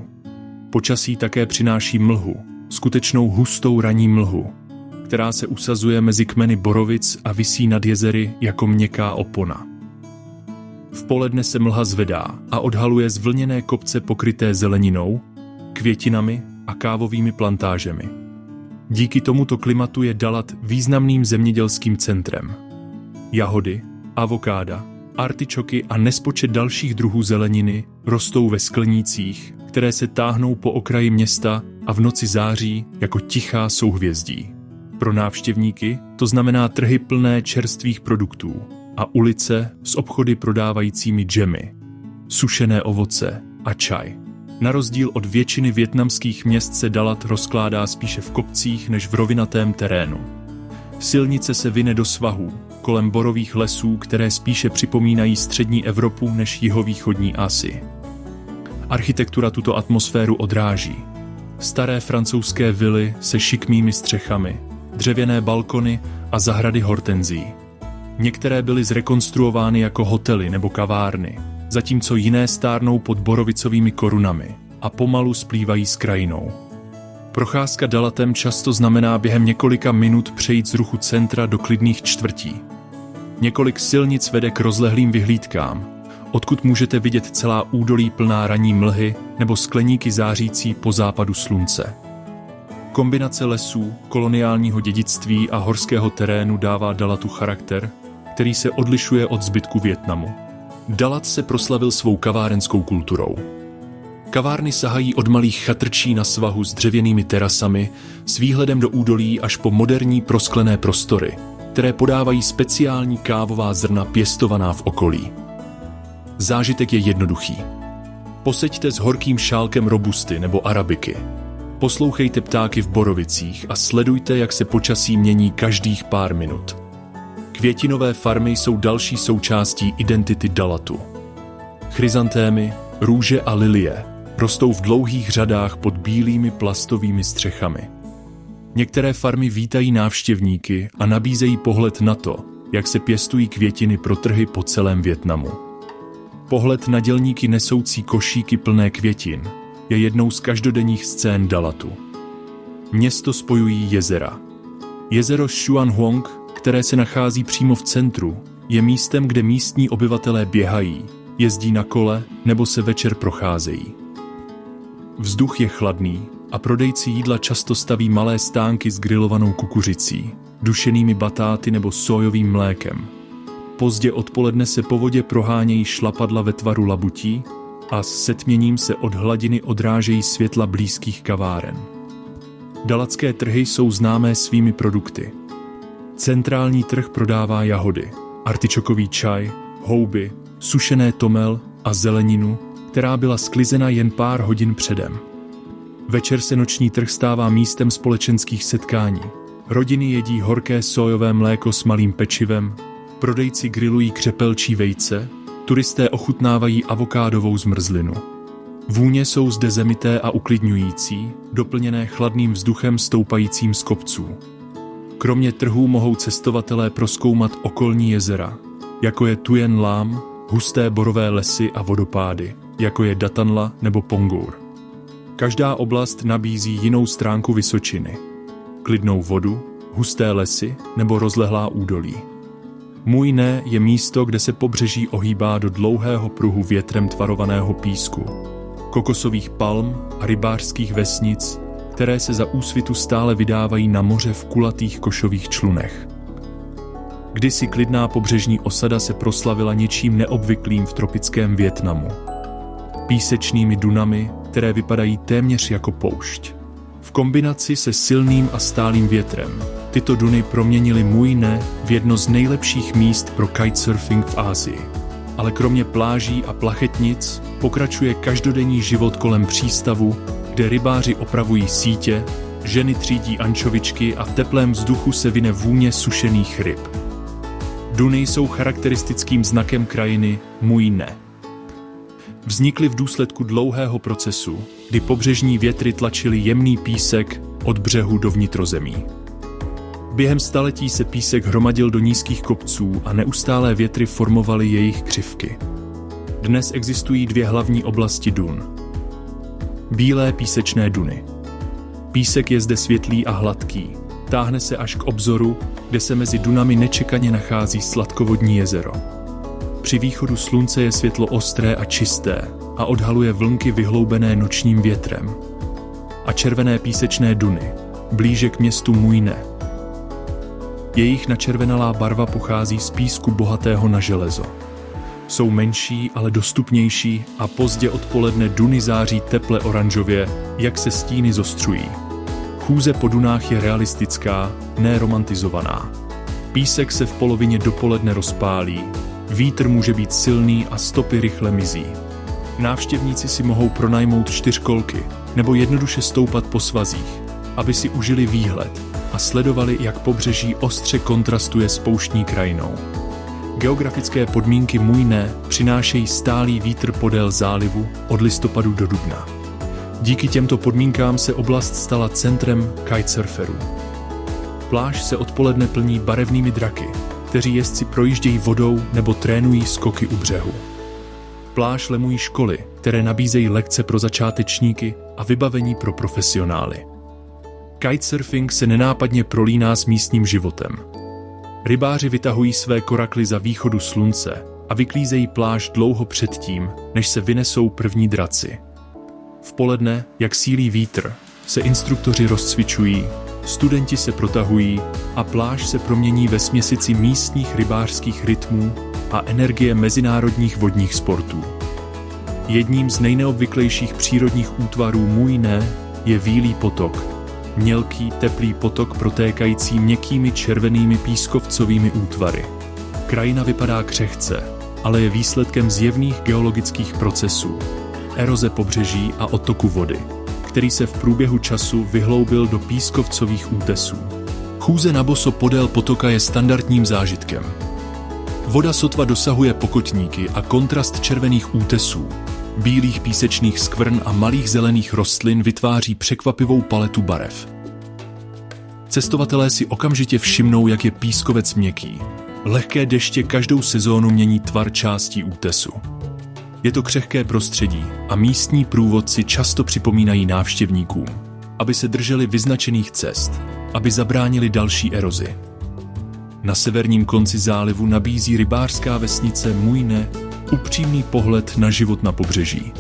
Počasí také přináší mlhu, skutečnou hustou ranní mlhu, která se usazuje mezi kmeny borovic a visí nad jezery jako měkká opona. V poledne se mlha zvedá a odhaluje zvlněné kopce pokryté zeleninou, květinami a kávovými plantážemi. Díky tomuto klimatu je Dalat významným zemědělským centrem. Jahody, avokáda, artičoky a nespočet dalších druhů zeleniny rostou ve sklenících, které se táhnou po okraji města a v noci září jako tichá souhvězdí. Pro návštěvníky to znamená trhy plné čerstvých produktů a ulice s obchody prodávajícími džemy, sušené ovoce a čaj. Na rozdíl od většiny vietnamských měst se Dalat rozkládá spíše v kopcích než v rovinatém terénu. Silnice se vine do svahů, kolem borových lesů, které spíše připomínají střední Evropu než jihovýchodní Asii. Architektura tuto atmosféru odráží. Staré francouzské vily se šikmými střechami, dřevěné balkony a zahrady hortenzí. Některé byly zrekonstruovány jako hotely nebo kavárny, zatímco jiné stárnou pod borovicovými korunami a pomalu splývají s krajinou. Procházka Dalatem často znamená během několika minut přejít z ruchu centra do klidných čtvrtí. Několik silnic vede k rozlehlým vyhlídkám, odkud můžete vidět celá údolí plná ranní mlhy nebo skleníky zářící po západu slunce. Kombinace lesů, koloniálního dědictví a horského terénu dává Dalatu charakter, který se odlišuje od zbytku Vietnamu. Dalat se proslavil svou kavárenskou kulturou. Kavárny sahají od malých chatrčí na svahu s dřevěnými terasami s výhledem do údolí až po moderní prosklené prostory, které podávají speciální kávová zrna pěstovaná v okolí. Zážitek je jednoduchý. Poseďte s horkým šálkem robusty nebo arabiky. Poslouchejte ptáky v borovicích a sledujte, jak se počasí mění každých pár minut. Květinové farmy jsou další součástí identity Dalatu. Chryzantémy, růže a lilie rostou v dlouhých řadách pod bílými plastovými střechami. Některé farmy vítají návštěvníky a nabízejí pohled na to, jak se pěstují květiny pro trhy po celém Vietnamu. Pohled na dělníky nesoucí košíky plné květin je jednou z každodenních scén Dalatu. Město spojují jezera. Jezero Xuan Huong, které se nachází přímo v centru, je místem, kde místní obyvatelé běhají, jezdí na kole nebo se večer procházejí. Vzduch je chladný a prodejci jídla často staví malé stánky s grilovanou kukuřicí, dušenými batáty nebo sójovým mlékem. Pozdě odpoledne se po vodě prohánějí šlapadla ve tvaru labutí a s setměním se od hladiny odrážejí světla blízkých kaváren. Dalacké trhy jsou známé svými produkty. Centrální trh prodává jahody, artičokový čaj, houby, sušené tomel a zeleninu, která byla sklizena jen pár hodin předem. Večer se noční trh stává místem společenských setkání. Rodiny jedí horké sójové mléko s malým pečivem, prodejci grilují křepelčí vejce, turisté ochutnávají avokádovou zmrzlinu. Vůně jsou zde zemité a uklidňující, doplněné chladným vzduchem stoupajícím z kopců. Kromě trhů mohou cestovatelé prozkoumat okolní jezera, jako je Tuyen Lám, husté borové lesy a vodopády, jako je Datanla nebo Pongur. Každá oblast nabízí jinou stránku Vysočiny. Klidnou vodu, husté lesy nebo rozlehlá údolí. Můj Ne je místo, kde se pobřeží ohýbá do dlouhého pruhu větrem tvarovaného písku, kokosových palm a rybářských vesnic, které se za úsvitu stále vydávají na moře v kulatých košových člunech. Kdysi klidná pobřežní osada se proslavila něčím neobvyklým v tropickém Vietnamu. Písečnými dunami, které vypadají téměř jako poušť. V kombinaci se silným a stálým větrem tyto duny proměnily Můj Ne v jedno z nejlepších míst pro kitesurfing v Asii. Ale kromě pláží a plachetnic pokračuje každodenní život kolem přístavu, kde rybáři opravují sítě, ženy třídí ančovičky a v teplém vzduchu se vine vůně sušených ryb. Duny jsou charakteristickým znakem krajiny Můj Ne. Vznikly v důsledku dlouhého procesu, kdy pobřežní větry tlačily jemný písek od břehu do vnitrozemí. Během staletí se písek hromadil do nízkých kopců a neustálé větry formovaly jejich křivky. Dnes existují dvě hlavní oblasti dun. Bílé písečné duny. Písek je zde světlý a hladký. Táhne se až k obzoru, kde se mezi dunami nečekaně nachází sladkovodní jezero. Při východu slunce je světlo ostré a čisté a odhaluje vlnky vyhloubené nočním větrem. A červené písečné duny, blíže k městu Můj Ne. Jejich načervenalá barva pochází z písku bohatého na železo. Jsou menší, ale dostupnější a pozdě odpoledne duny září teple oranžově, jak se stíny zostřují. Chůze po dunách je realistická, ne romantizovaná. Písek se v polovině dopoledne rozpálí, vítr může být silný a stopy rychle mizí. Návštěvníci si mohou pronajmout čtyřkolky nebo jednoduše stoupat po svazích, aby si užili výhled a sledovali, jak pobřeží ostře kontrastuje s pouštní krajinou. Geografické podmínky Můj Ne přinášejí stálý vítr podél zálivu od listopadu do dubna. Díky těmto podmínkám se oblast stala centrem kitesurferů. Pláž se odpoledne plní barevnými draky, kteří jezdci projíždějí vodou nebo trénují skoky u břehu. Pláž lemují školy, které nabízejí lekce pro začátečníky a vybavení pro profesionály. Kitesurfing se nenápadně prolíná s místním životem. Rybáři vytahují své korakly za východu slunce a vyklízejí pláž dlouho předtím, než se vynesou první draci. V poledne, jak sílí vítr, se instruktoři rozcvičují, studenti se protahují a pláž se promění ve směsici místních rybářských rytmů a energie mezinárodních vodních sportů. Jedním z nejneobvyklejších přírodních útvarů Můj Ne je Vílý potok, mělký, teplý potok protékající měkkými červenými pískovcovými útvary. Krajina vypadá křehce, ale je výsledkem zjevných geologických procesů, eroze pobřeží a odtoku vody, který se v průběhu času vyhloubil do pískovcových útesů. Chůze na boso podél potoka je standardním zážitkem. Voda sotva dosahuje pokotníky a kontrast červených útesů, bílých písečných skvrn a malých zelených rostlin vytváří překvapivou paletu barev. Cestovatelé si okamžitě všimnou, jak je pískovec měkký. Lehké deště každou sezónu mění tvar částí útesu. Je to křehké prostředí a místní průvodci často připomínají návštěvníkům, aby se drželi vyznačených cest, aby zabránili další erozi. Na severním konci zálivu nabízí rybářská vesnice Můj Ne upřímný pohled na život na pobřeží.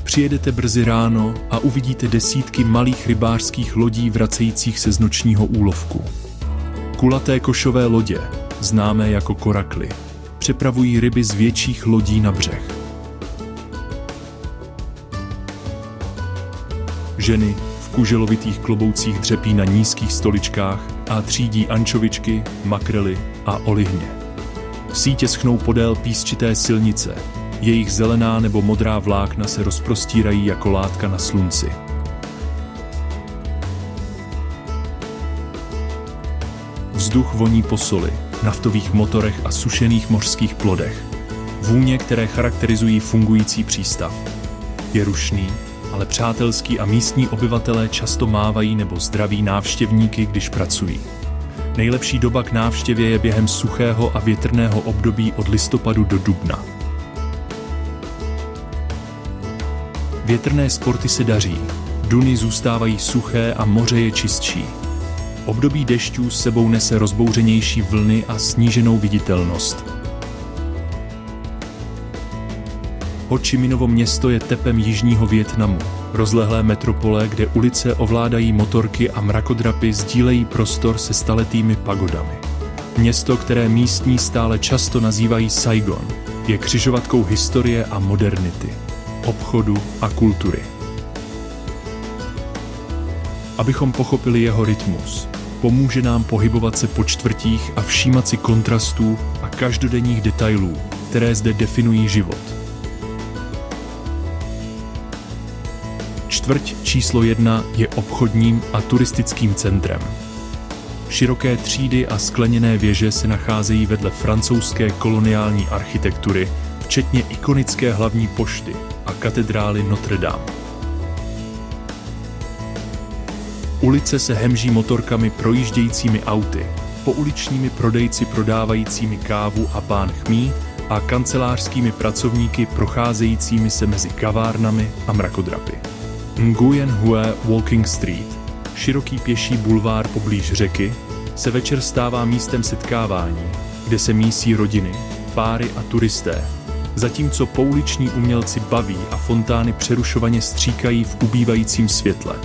Přijedete brzy ráno a uvidíte desítky malých rybářských lodí vracejících se z nočního úlovku. Kulaté košové lodě, známé jako korakly, přepravují ryby z větších lodí na břeh. Ženy v kuželovitých kloboucích dřepí na nízkých stoličkách a třídí ančovičky, makrely a olihně. Sítě schnou podél písčité silnice, jejich zelená nebo modrá vlákna se rozprostírají jako látka na slunci. Vzduch voní po soli, naftových motorech a sušených mořských plodech. Vůně, které charakterizují fungující přístav. Je rušný, ale přátelský a místní obyvatelé často mávají nebo zdraví návštěvníky, když pracují. Nejlepší doba k návštěvě je během suchého a větrného období od listopadu do dubna. Větrné sporty se daří, duny zůstávají suché a moře je čistší. Období dešťů s sebou nese rozbouřenější vlny a sníženou viditelnost. Ho Chi Minovo město je tepem jižního Vietnamu, rozlehlé metropole, kde ulice ovládají motorky a mrakodrapy sdílejí prostor se staletými pagodami. Město, které místní stále často nazývají Saigon, je křižovatkou historie a modernity, obchodu a kultury. Abychom pochopili jeho rytmus, pomůže nám pohybovat se po čtvrtích a všímat si kontrastů a každodenních detailů, které zde definují život. Čtvrť číslo 1 je obchodním a turistickým centrem. Široké třídy a skleněné věže se nacházejí vedle francouzské koloniální architektury, včetně ikonické hlavní pošty a katedrály Notre Dame. Ulice se hemží motorkami projíždějícími auty, pouličními prodejci prodávajícími kávu a pán chmí a kancelářskými pracovníky procházejícími se mezi kavárnami a mrakodrapy. Nguyen Hue Walking Street, široký pěší bulvár poblíž řeky, se večer stává místem setkávání, kde se mísí rodiny, páry a turisté, zatímco pouliční umělci baví a fontány přerušovaně stříkají v ubývajícím světle.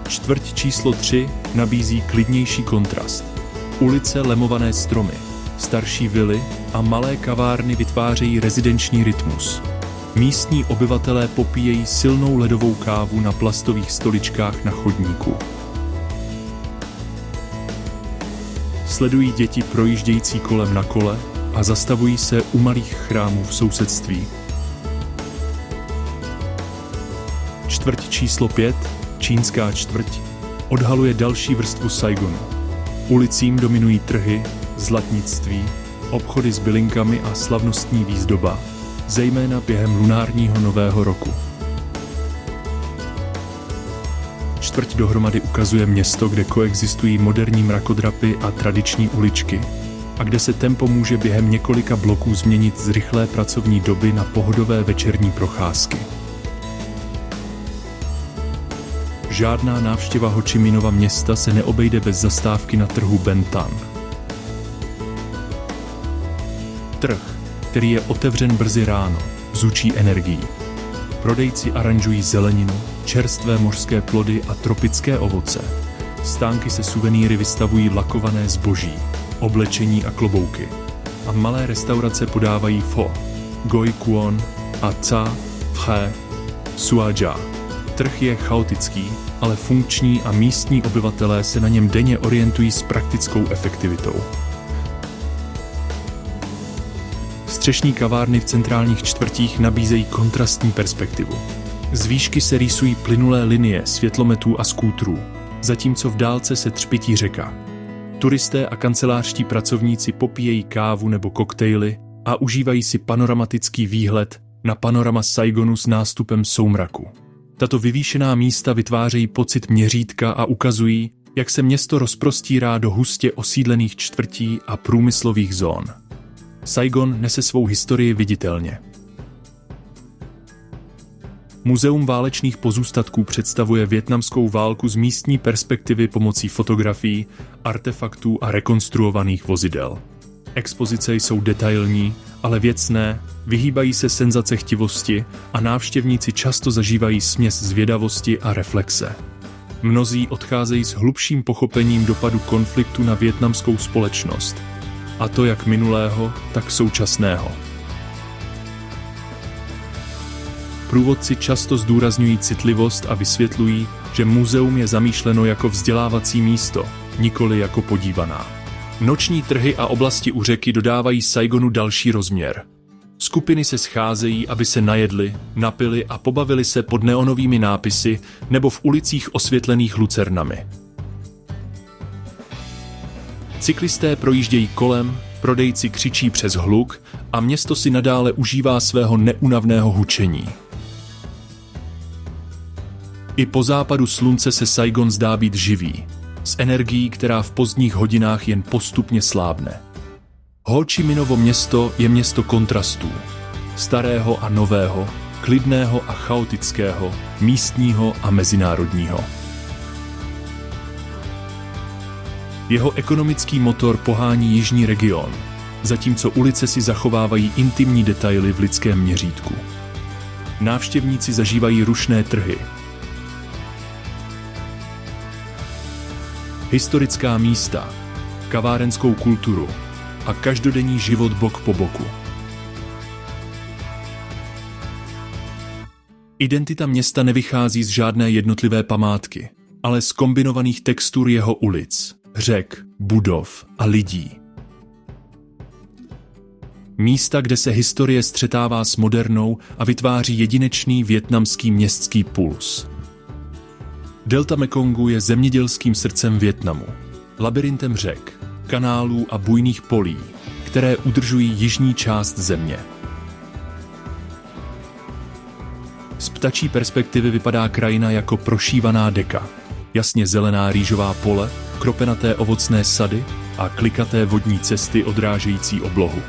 Čtvrť číslo 3 nabízí klidnější kontrast. Ulice lemované stromy, starší vily a malé kavárny vytvářejí rezidenční rytmus. Místní obyvatelé popíjejí silnou ledovou kávu na plastových stoličkách na chodníku. Sledují děti projíždějící kolem na kole a zastavují se u malých chrámů v sousedství. Čtvrť číslo 5, čínská čtvrť, odhaluje další vrstvu Saigonu. Ulicím dominují trhy, zlatnictví, obchody s bylinkami a slavnostní výzdoba, zejména během lunárního nového roku. Čtvrť dohromady ukazuje město, kde koexistují moderní mrakodrapy a tradiční uličky a kde se tempo může během několika bloků změnit z rychlé pracovní doby na pohodové večerní procházky. Žádná návštěva Ho Chi Minhova města se neobejde bez zastávky na trhu Ben Thanh. Trh, který je otevřen brzy ráno, bzučí energií. Prodejci aranžují zeleninu, čerstvé mořské plody a tropické ovoce. Stánky se suvenýry vystavují lakované zboží, oblečení a klobouky. A malé restaurace podávají pho, goi kuon a ca, phe, suaja. Trh je chaotický, ale funkční a místní obyvatelé se na něm denně orientují s praktickou efektivitou. Střešní kavárny v centrálních čtvrtích nabízejí kontrastní perspektivu. Z výšky se rýsují plynulé linie světlometů a skútrů, zatímco v dálce se třpytí řeka. Turisté a kancelářští pracovníci popíjejí kávu nebo koktejly a užívají si panoramatický výhled na panorama Saigonu s nástupem soumraku. Tato vyvýšená místa vytvářejí pocit měřítka a ukazují, jak se město rozprostírá do hustě osídlených čtvrtí a průmyslových zón. Saigon nese svou historii viditelně. Muzeum válečných pozůstatků představuje vietnamskou válku z místní perspektivy pomocí fotografií, artefaktů a rekonstruovaných vozidel. Expozice jsou detailní, ale věcné, vyhýbají se senzacechtivosti a návštěvníci často zažívají směs zvědavosti a reflexe. Mnozí odcházejí s hlubším pochopením dopadu konfliktu na vietnamskou společnost, a to jak minulého, tak současného. Průvodci často zdůrazňují citlivost a vysvětlují, že muzeum je zamýšleno jako vzdělávací místo, nikoli jako podívaná. Noční trhy a oblasti u řeky dodávají Saigonu další rozměr. Skupiny se scházejí, aby se najedli, napili a pobavili se pod neonovými nápisy nebo v ulicích osvětlených lucernami. Cyklisté projíždějí kolem, prodejci křičí přes hluk a město si nadále užívá svého neúnavného hučení. I po západu slunce se Saigon zdá být živý, s energií, která v pozdních hodinách jen postupně slábne. Ho Chi Minovo město je město kontrastů. Starého a nového, klidného a chaotického, místního a mezinárodního. Jeho ekonomický motor pohání jižní region, zatímco ulice si zachovávají intimní detaily v lidském měřítku. Návštěvníci zažívají rušné trhy, historická místa, kavárenskou kulturu a každodenní život bok po boku. Identita města nevychází z žádné jednotlivé památky, ale z kombinovaných textur jeho ulic, řek, budov a lidí. Místa, kde se historie střetává s modernou a vytváří jedinečný vietnamský městský puls. Delta Mekongu je zemědělským srdcem Vietnamu, labirintem řek, kanálů a bujných polí, které udržují jižní část země. Z ptačí perspektivy vypadá krajina jako prošívaná deka, jasně zelená rýžová pole, kropenaté ovocné sady a klikaté vodní cesty odrážející oblohu.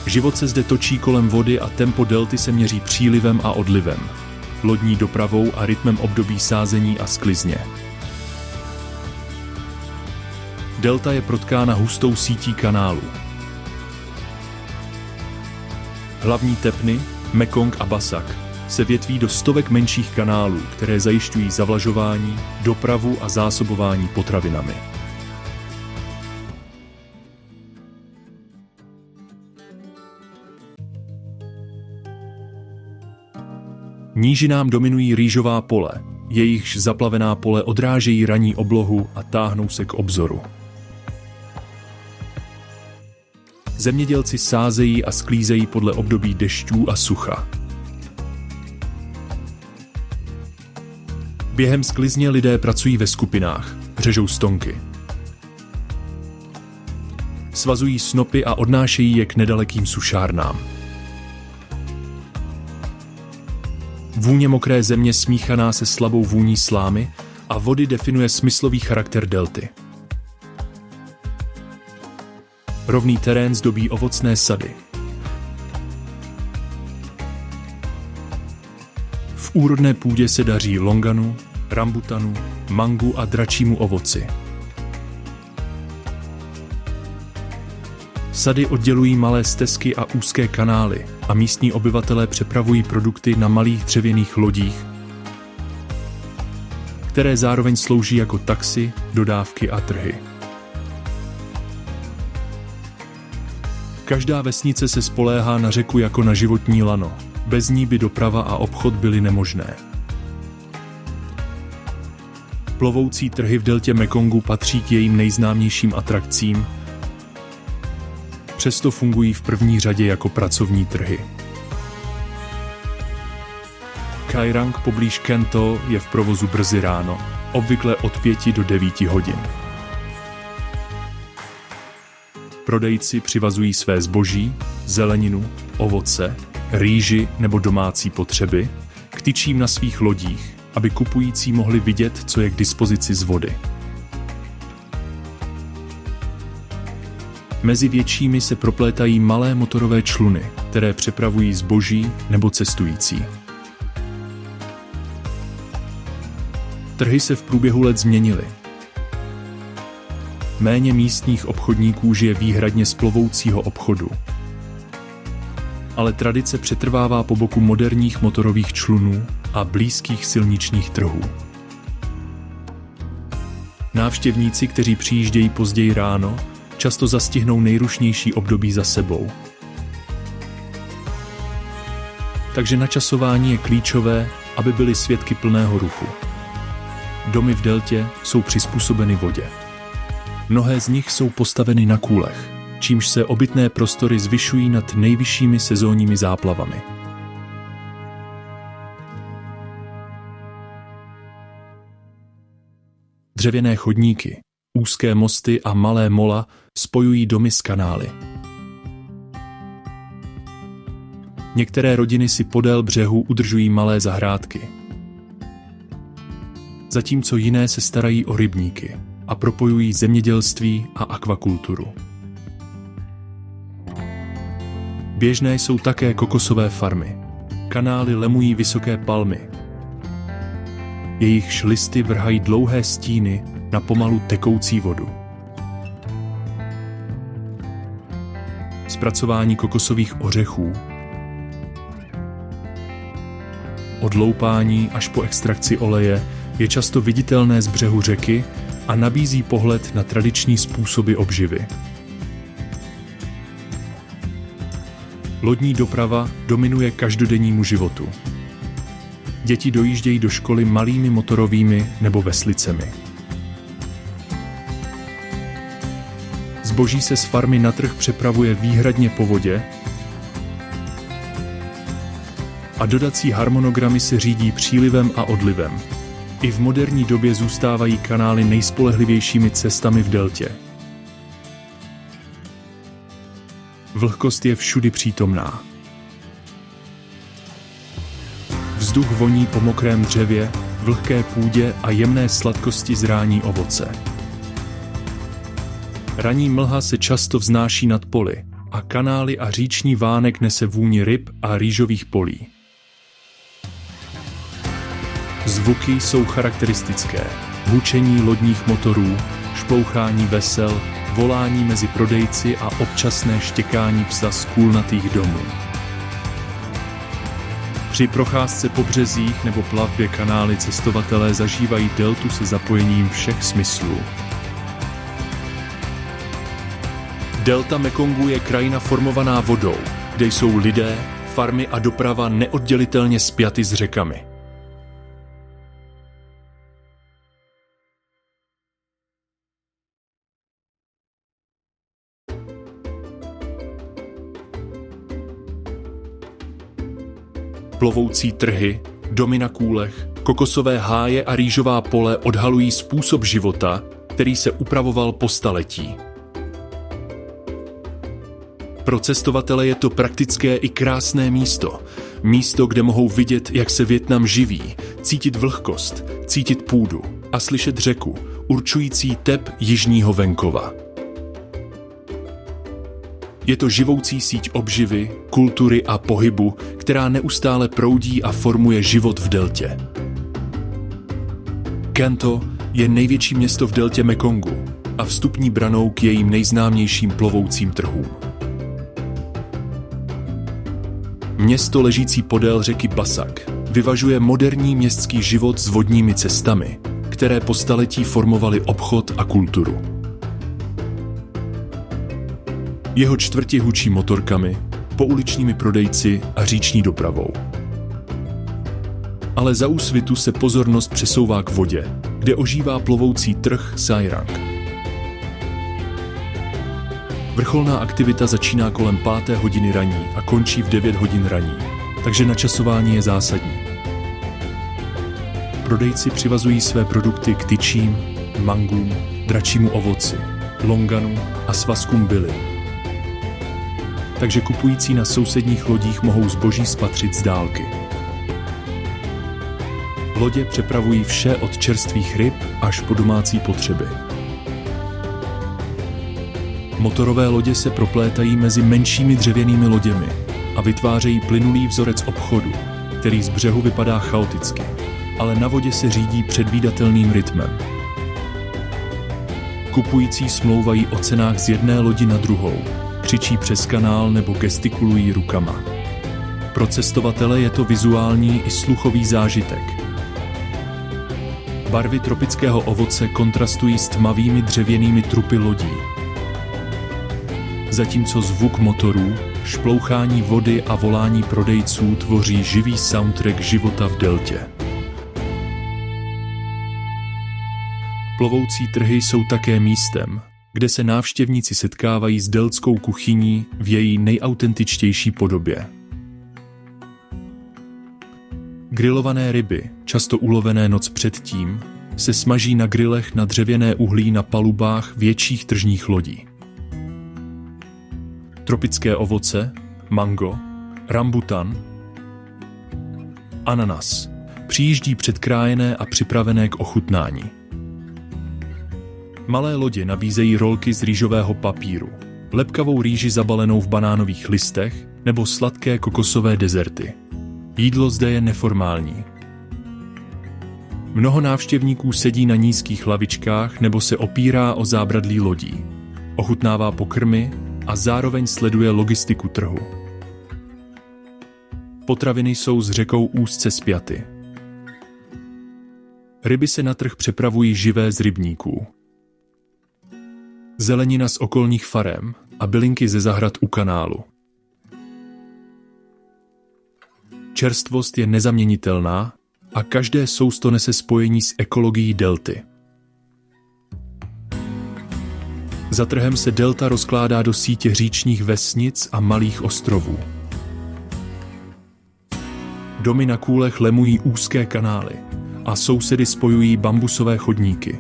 Život se zde točí kolem vody a tempo delty se měří přílivem a odlivem, lodní dopravou a rytmem období sázení a sklizně. Delta je protkána hustou sítí kanálů. Hlavní tepny, Mekong a Basak, se větví do stovek menších kanálů, které zajišťují zavlažování, dopravu a zásobování potravinami. Nížinám dominují rýžová pole, jejichž zaplavená pole odrážejí ranní oblohu a táhnou se k obzoru. Zemědělci sázejí a sklízejí podle období dešťů a sucha. Během sklizně lidé pracují ve skupinách, řežou stonky. Svazují snopy a odnášejí je k nedalekým sušárnám. Vůně mokré země smíchaná se slabou vůní slámy a vody definuje smyslový charakter delty. Rovný terén zdobí ovocné sady. V úrodné půdě se daří longanu, rambutanu, mangu a dračímu ovoci. Sady oddělují malé stezky a úzké kanály a místní obyvatelé přepravují produkty na malých dřevěných lodích, které zároveň slouží jako taxi, dodávky a trhy. Každá vesnice se spoléhá na řeku jako na životní lano. Bez ní by doprava a obchod byly nemožné. Plovoucí trhy v deltě Mekongu patří k jejím nejznámějším atrakcím, přesto fungují v první řadě jako pracovní trhy. Kai Rang poblíž Ken To je v provozu brzy ráno, obvykle od 5 do 9 hodin. Prodejci přivazují své zboží, zeleninu, ovoce, rýži nebo domácí potřeby k tyčím na svých lodích, aby kupující mohli vidět, co je k dispozici z vody. Mezi většími se proplétají malé motorové čluny, které přepravují zboží nebo cestující. Trhy se v průběhu let změnily. méně místních obchodníků žije výhradně z plovoucího obchodu. Ale tradice přetrvává po boku moderních motorových člunů a blízkých silničních trhů. Návštěvníci, kteří přijíždějí později ráno, často zastihnou nejrušnější období za sebou. Takže načasování je klíčové, aby byli svědky plného ruchu. Domy v deltě jsou přizpůsobeny vodě. Mnohé z nich jsou postaveny na kůlech, čímž se obytné prostory zvyšují nad nejvyššími sezónními záplavami. Dřevěné chodníky, úzké mosty a malé mola spojují domy s kanály. Některé rodiny si podél břehu udržují malé zahrádky, zatímco jiné se starají o rybníky a propojují zemědělství a akvakulturu. Běžné jsou také kokosové farmy. Kanály lemují vysoké palmy. Jejichž listy vrhají dlouhé stíny na pomalu tekoucí vodu. Zpracování kokosových ořechů, od loupání až po extrakci oleje, je často viditelné z břehu řeky a nabízí pohled na tradiční způsoby obživy. Lodní doprava dominuje každodennímu životu. Děti dojíždějí do školy malými motorovými nebo veslicemi. Zboží se z farmy na trh přepravuje výhradně po vodě a dodací harmonogramy se řídí přílivem a odlivem. I v moderní době zůstávají kanály nejspolehlivějšími cestami v deltě. Vlhkost je všudy přítomná. Vzduch voní po mokrém dřevě, vlhké půdě a jemné sladkosti z rání ovoce. Ranní mlha se často vznáší nad poli a kanály a říční vánek nese vůni ryb a rýžových polí. Zvuky jsou charakteristické. Hučení lodních motorů, šplouchání vesel, volání mezi prodejci a občasné štěkání psa z kůlnatých domů. Při procházce po březích nebo plavbě kanály cestovatelé zažívají deltu se zapojením všech smyslů. Delta Mekongu je krajina formovaná vodou, kde jsou lidé, farmy a doprava neoddělitelně spjaty s řekami. Plovoucí trhy, domy na kůlech, kokosové háje a rýžová pole odhalují způsob života, který se upravoval po staletí. Pro cestovatele je to praktické i krásné místo. Místo, kde mohou vidět, jak se Vietnam živí, cítit vlhkost, cítit půdu a slyšet řeku, určující tep jižního venkova. Je to živoucí síť obživy, kultury a pohybu, která neustále proudí a formuje život v deltě. Kanto je největší město v deltě Mekongu a vstupní branou k jejím nejznámějším plovoucím trhům. Město ležící podél řeky Basak vyvažuje moderní městský život s vodními cestami, které po staletí formovaly obchod a kulturu. Jeho čtvrti hučí motorkami, pouličními prodejci a říční dopravou. Ale za úsvitu se pozornost přesouvá k vodě, kde ožívá plovoucí trh Sai-Rang. Vrcholná aktivita začíná kolem 5. hodiny raní a končí v 9 hodin raní, takže načasování je zásadní. Prodejci přivazují své produkty k tyčím, mangům, dračímu ovoci, longanu a svazkům byly. Takže kupující na sousedních lodích mohou zboží spatřit z dálky. Lodě přepravují vše od čerstvých ryb až po domácí potřeby. Motorové lodě se proplétají mezi menšími dřevěnými loděmi a vytvářejí plynulý vzorec obchodu, který z břehu vypadá chaoticky, ale na vodě se řídí předvídatelným rytmem. Kupující smlouvají o cenách z jedné lodi na druhou, křičí přes kanál nebo gestikulují rukama. Pro cestovatele je to vizuální i sluchový zážitek. Barvy tropického ovoce kontrastují s tmavými dřevěnými trupy lodí. Zatímco zvuk motorů, šplouchání vody a volání prodejců tvoří živý soundtrack života v deltě. Plovoucí trhy jsou také místem, kde se návštěvníci setkávají s deltskou kuchyní v její nejautentičtější podobě. Grilované ryby, často ulovené noc předtím, se smaží na grilech na dřevěné uhlí na palubách větších tržních lodí. Tropické ovoce, mango, rambutan, ananas přijíždí předkrájené a připravené k ochutnání. Malé lodě nabízejí rolky z rýžového papíru, lepkavou rýži zabalenou v banánových listech nebo sladké kokosové dezerty. Jídlo zde je neformální. Mnoho návštěvníků sedí na nízkých lavičkách nebo se opírá o zábradlí lodí. Ochutnává pokrmy a zároveň sleduje logistiku trhu. Potraviny jsou s řekou úzce spjaty. Ryby se na trh přepravují živé z rybníků. Zelenina z okolních farem a bylinky ze zahrad u kanálu. Čerstvost je nezaměnitelná a každé sousto nese spojení s ekologií delty. Za trhem se delta rozkládá do sítě říčních vesnic a malých ostrovů. Domy na kůlech lemují úzké kanály a sousedy spojují bambusové chodníky.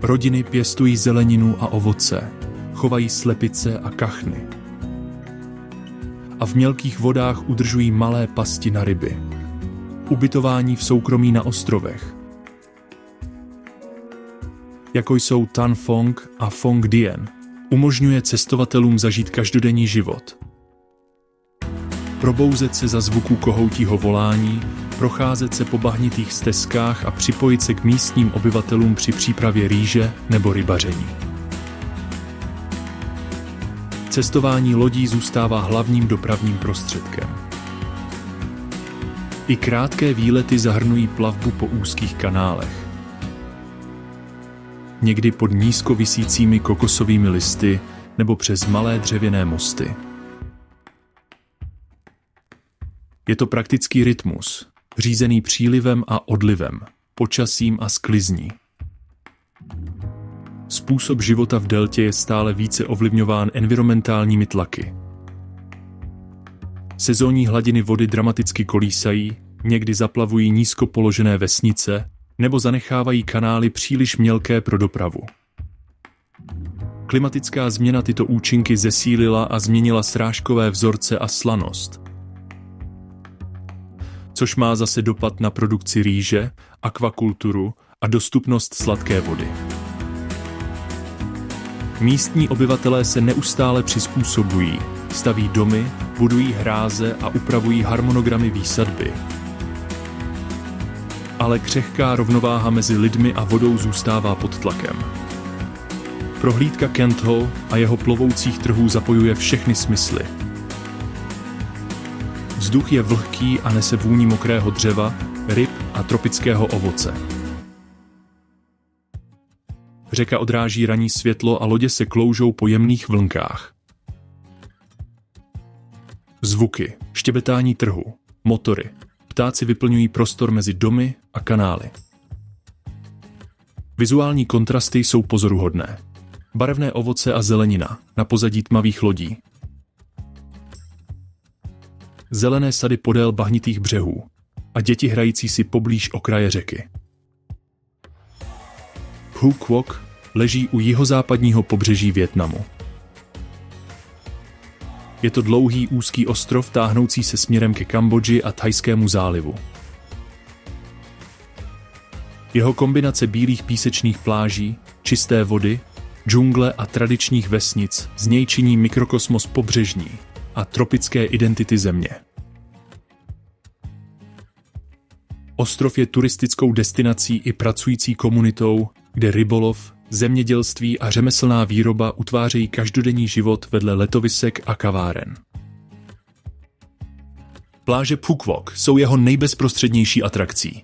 Rodiny pěstují zeleninu a ovoce, chovají slepice a kachny. A v mělkých vodách udržují malé pasti na ryby. Ubytování v soukromí na ostrovech, jako jsou Tan Phong a Phong Dien, umožňuje cestovatelům zažít každodenní život. Probouzet se za zvuku kohoutího volání, procházet se po bahnitých stezkách a připojit se k místním obyvatelům při přípravě rýže nebo rybaření. Cestování lodí zůstává hlavním dopravním prostředkem. I krátké výlety zahrnují plavbu po úzkých kanálech. Někdy pod nízko visícími kokosovými listy nebo přes malé dřevěné mosty. Je to praktický rytmus, řízený přílivem a odlivem, počasím a sklizní. Způsob života v deltě je stále více ovlivňován environmentálními tlaky. Sezónní hladiny vody dramaticky kolísají, někdy zaplavují nízko položené vesnice nebo zanechávají kanály příliš mělké pro dopravu. Klimatická změna tyto účinky zesílila a změnila srážkové vzorce a slanost, což má zase dopad na produkci rýže, akvakulturu a dostupnost sladké vody. Místní obyvatelé se neustále přizpůsobují, staví domy, budují hráze a upravují harmonogramy výsadby. Ale křehká rovnováha mezi lidmi a vodou zůstává pod tlakem. Prohlídka Kent Hall a jeho plovoucích trhů zapojuje všechny smysly. Vzduch je vlhký a nese vůni mokrého dřeva, ryb a tropického ovoce. Řeka odráží ranní světlo a lodě se kloužou po jemných vlnkách. Zvuky, štěbetání trhu, motory, ptáci vyplňují prostor mezi domy a kanály. Vizuální kontrasty jsou pozoruhodné. Barevné ovoce a zelenina na pozadí tmavých lodí. Zelené sady podél bahnitých břehů a děti hrající si poblíž okraje řeky. Phu Quoc leží u jihozápadního pobřeží Vietnamu. Je to dlouhý úzký ostrov táhnoucí se směrem ke Kambodži a Thajskému zálivu. Jeho kombinace bílých písečných pláží, čisté vody, džungle a tradičních vesnic z něj činí mikrokosmos pobřežní, a tropické identity země. Ostrov je turistickou destinací i pracující komunitou, kde rybolov, zemědělství a řemeslná výroba utvářejí každodenní život vedle letovisek a kaváren. Pláže Phu Quoc jsou jeho nejbezprostřednější atrakcí.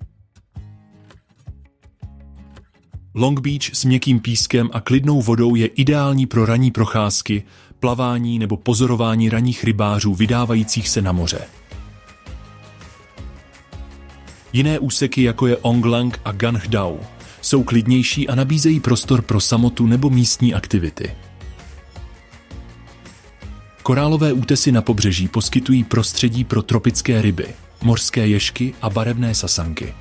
Long Beach s měkkým pískem a klidnou vodou je ideální pro ranní procházky, plavání nebo pozorování ranních rybářů vydávajících se na moře. Jiné úseky, jako je Ong Lang a Gan Dao, jsou klidnější a nabízejí prostor pro samotu nebo místní aktivity. Korálové útesy na pobřeží poskytují prostředí pro tropické ryby, mořské ježky a barevné sasanky.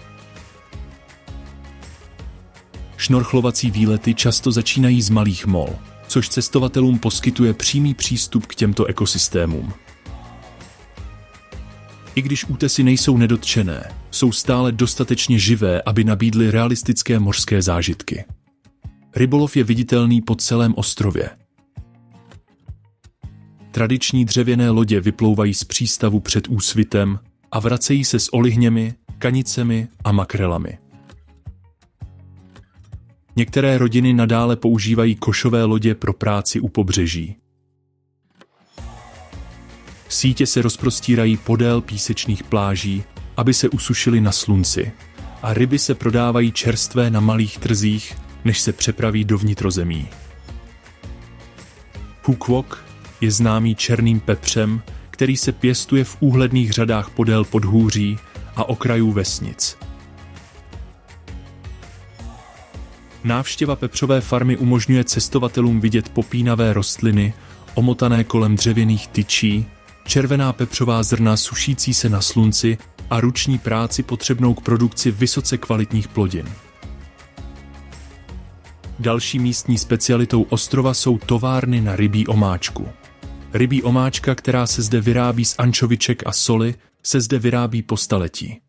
Šnorchlovací výlety často začínají z malých mol, což cestovatelům poskytuje přímý přístup k těmto ekosystémům. I když útesy nejsou nedotčené, jsou stále dostatečně živé, aby nabídly realistické mořské zážitky. Rybolov je viditelný po celém ostrově. Tradiční dřevěné lodě vyplouvají z přístavu před úsvitem a vracejí se s olihněmi, kanicemi a makrelami. Některé rodiny nadále používají košové lodě pro práci u pobřeží. Sítě se rozprostírají podél písečných pláží, aby se usušily na slunci, a ryby se prodávají čerstvé na malých trzích, než se přepraví do vnitrozemí. Phu Quoc je známý černým pepřem, který se pěstuje v úhledných řadách podél podhůří a okrajů vesnic. Návštěva pepřové farmy umožňuje cestovatelům vidět popínavé rostliny, omotané kolem dřevěných tyčí, červená pepřová zrna sušící se na slunci a ruční práci potřebnou k produkci vysoce kvalitních plodin. Další místní specialitou ostrova jsou továrny na rybí omáčku. Rybí omáčka, která se zde vyrábí z ančoviček a soli, se zde vyrábí po staletí.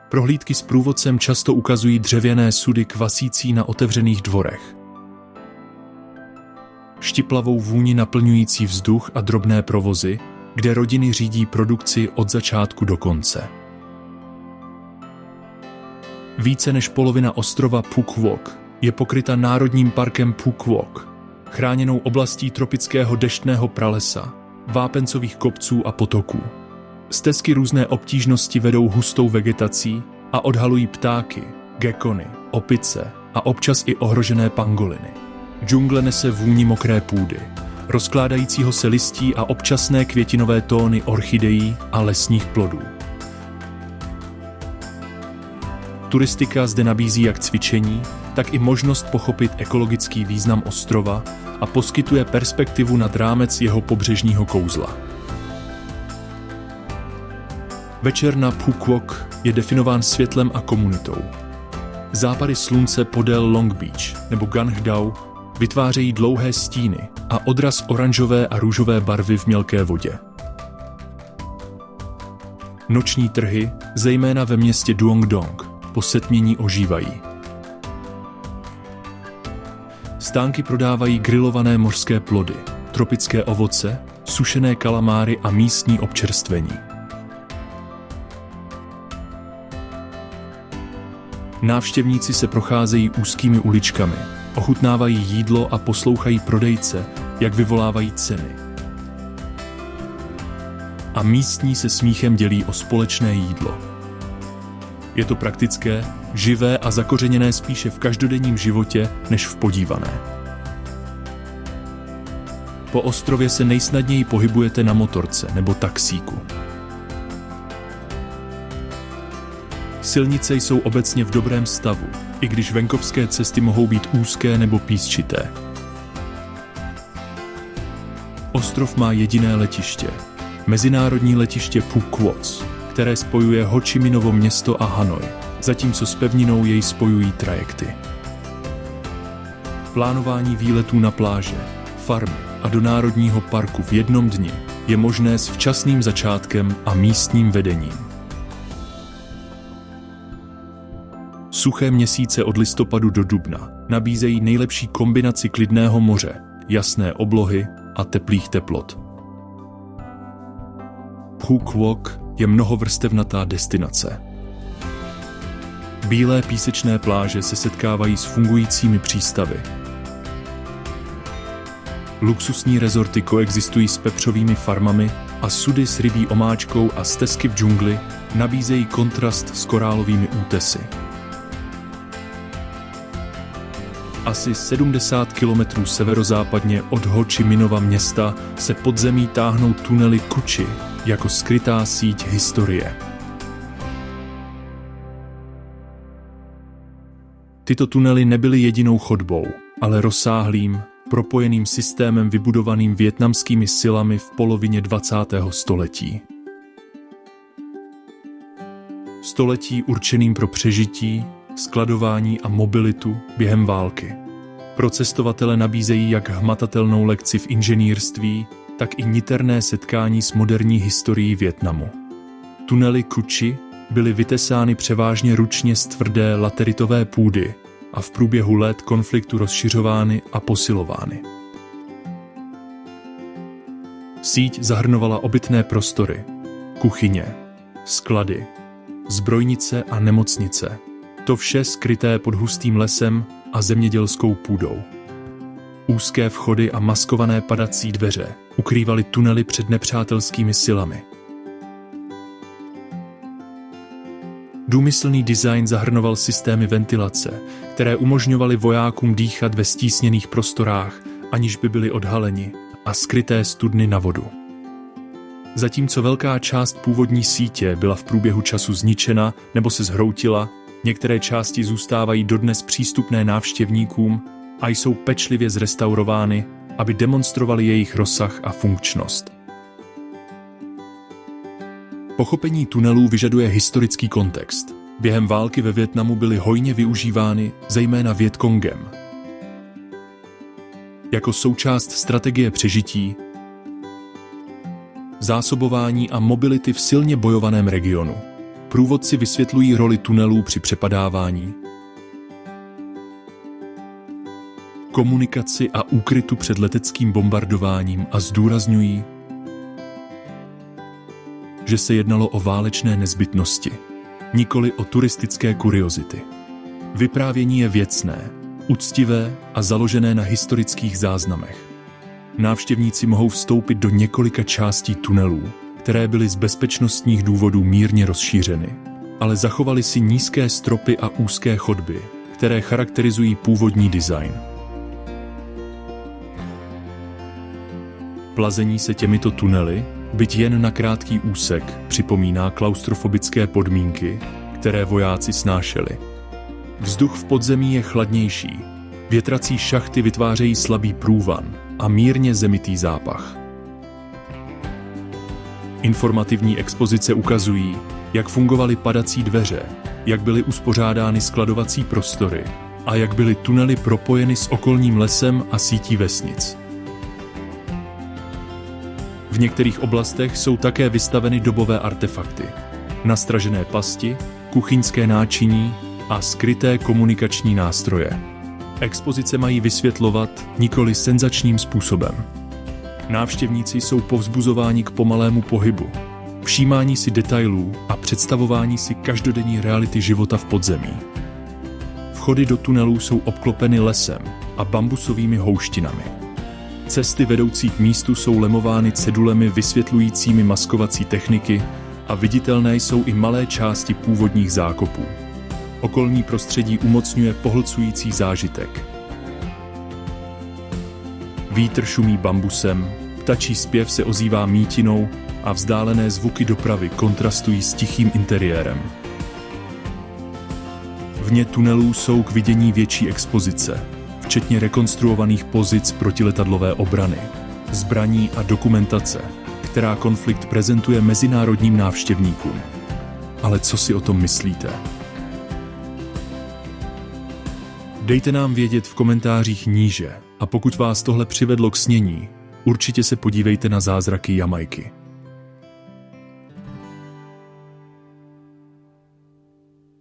Prohlídky s průvodcem často ukazují dřevěné sudy kvasící na otevřených dvorech. Štiplavou vůni naplňující vzduch a drobné provozy, kde rodiny řídí produkci od začátku do konce. Více než polovina ostrova Phu Quoc je pokryta národním parkem Phu Quoc, chráněnou oblastí tropického deštného pralesa, vápencových kopců a potoků. Stezky různé obtížnosti vedou hustou vegetací a odhalují ptáky, gekony, opice a občas i ohrožené pangoliny. Džungle nese vůni mokré půdy, rozkládajícího se listí a občasné květinové tóny orchidejí a lesních plodů. Turistika zde nabízí jak cvičení, tak i možnost pochopit ekologický význam ostrova a poskytuje perspektivu nad rámec jeho pobřežního kouzla. Večer na Phu Quoc je definován světlem a komunitou. Západy slunce podél Long Beach nebo Gan Dao vytvářejí dlouhé stíny a odraz oranžové a růžové barvy v mělké vodě. Noční trhy, zejména ve městě Duong Dong, po setmění ožívají. Stánky prodávají grilované mořské plody, tropické ovoce, sušené kalamáry a místní občerstvení. Návštěvníci se procházejí úzkými uličkami, ochutnávají jídlo a poslouchají prodejce, jak vyvolávají ceny. A místní se smíchem dělí o společné jídlo. Je to praktické, živé a zakořeněné spíše v každodenním životě, než v podívané. Po ostrově se nejsnadněji pohybujete na motorce nebo taxíku. Silnice jsou obecně v dobrém stavu, i když venkovské cesty mohou být úzké nebo písčité. Ostrov má jediné letiště, mezinárodní letiště Phu Quoc, které spojuje Ho Chi Minovo město a Hanoj, zatímco s pevninou jej spojují trajekty. Plánování výletů na pláže, farmy a do národního parku v jednom dni je možné s včasným začátkem a místním vedením. Suché měsíce od listopadu do dubna nabízejí nejlepší kombinaci klidného moře, jasné oblohy a teplých teplot. Phu Quoc je mnohovrstevnatá destinace. Bílé písečné pláže se setkávají s fungujícími přístavy. Luxusní rezorty koexistují s pepřovými farmami a sudy s rybí omáčkou a stezky v džungli nabízejí kontrast s korálovými útesy. Asi 70 kilometrů severozápadně od Ho Chi Minhova města se pod zemí táhnou tunely Cu Chi jako skrytá síť historie. Tyto tunely nebyly jedinou chodbou, ale rozsáhlým, propojeným systémem vybudovaným vietnamskými silami v polovině 20. století. Století určeným pro přežití, skladování a mobilitu během války. Pro cestovatele nabízejí jak hmatatelnou lekci v inženýrství, tak i niterné setkání s moderní historií Vietnamu. Tunely Cu Chi byly vytesány převážně ručně z tvrdé lateritové půdy a v průběhu let konfliktu rozšiřovány a posilovány. Síť zahrnovala obytné prostory, kuchyně, sklady, zbrojnice a nemocnice. To vše skryté pod hustým lesem a zemědělskou půdou. Úzké vchody a maskované padací dveře ukrývaly tunely před nepřátelskými silami. Důmyslný design zahrnoval systémy ventilace, které umožňovaly vojákům dýchat ve stísněných prostorách, aniž by byli odhaleni, a skryté studny na vodu. Zatímco velká část původní sítě byla v průběhu času zničena nebo se zhroutila, některé části zůstávají dodnes přístupné návštěvníkům a jsou pečlivě zrestaurovány, aby demonstrovaly jejich rozsah a funkčnost. Pochopení tunelů vyžaduje historický kontext. Během války ve Vietnamu byly hojně využívány zejména Vietcongem. Jako součást strategie přežití, zásobování a mobility v silně bojovaném regionu. Průvodci vysvětlují roli tunelů při přepadávání, komunikaci a úkrytu před leteckým bombardováním a zdůrazňují, že se jednalo o válečné nezbytnosti, nikoli o turistické kuriozity. Vyprávění je věcné, uctivé a založené na historických záznamech. Návštěvníci mohou vstoupit do několika částí tunelů, které byly z bezpečnostních důvodů mírně rozšířeny, ale zachovaly si nízké stropy a úzké chodby, které charakterizují původní design. Plazení se těmito tunely, byť jen na krátký úsek, připomíná klaustrofobické podmínky, které vojáci snášeli. Vzduch v podzemí je chladnější, větrací šachty vytvářejí slabý průvan a mírně zemitý zápach. Informativní expozice ukazují, jak fungovaly padací dveře, jak byly uspořádány skladovací prostory a jak byly tunely propojeny s okolním lesem a sítí vesnic. V některých oblastech jsou také vystaveny dobové artefakty, nastražené pasti, kuchyňské náčiní a skryté komunikační nástroje. Expozice mají vysvětlovat nikoli senzačním způsobem. Návštěvníci jsou povzbuzováni k pomalému pohybu, všímání si detailů a představování si každodenní reality života v podzemí. Vchody do tunelů jsou obklopeny lesem a bambusovými houštinami. Cesty vedoucí k místu jsou lemovány cedulemi vysvětlujícími maskovací techniky a viditelné jsou i malé části původních zákopů. Okolní prostředí umocňuje pohlcující zážitek. Vítr šumí bambusem, ptačí zpěv se ozývá mítinou a vzdálené zvuky dopravy kontrastují s tichým interiérem. Vně tunelů jsou k vidění větší expozice, včetně rekonstruovaných pozic protiletadlové obrany, zbraní a dokumentace, která konflikt prezentuje mezinárodním návštěvníkům. Ale co si o tom myslíte? Dejte nám vědět v komentářích níže a pokud vás tohle přivedlo k snění, určitě se podívejte na zázraky Jamajky.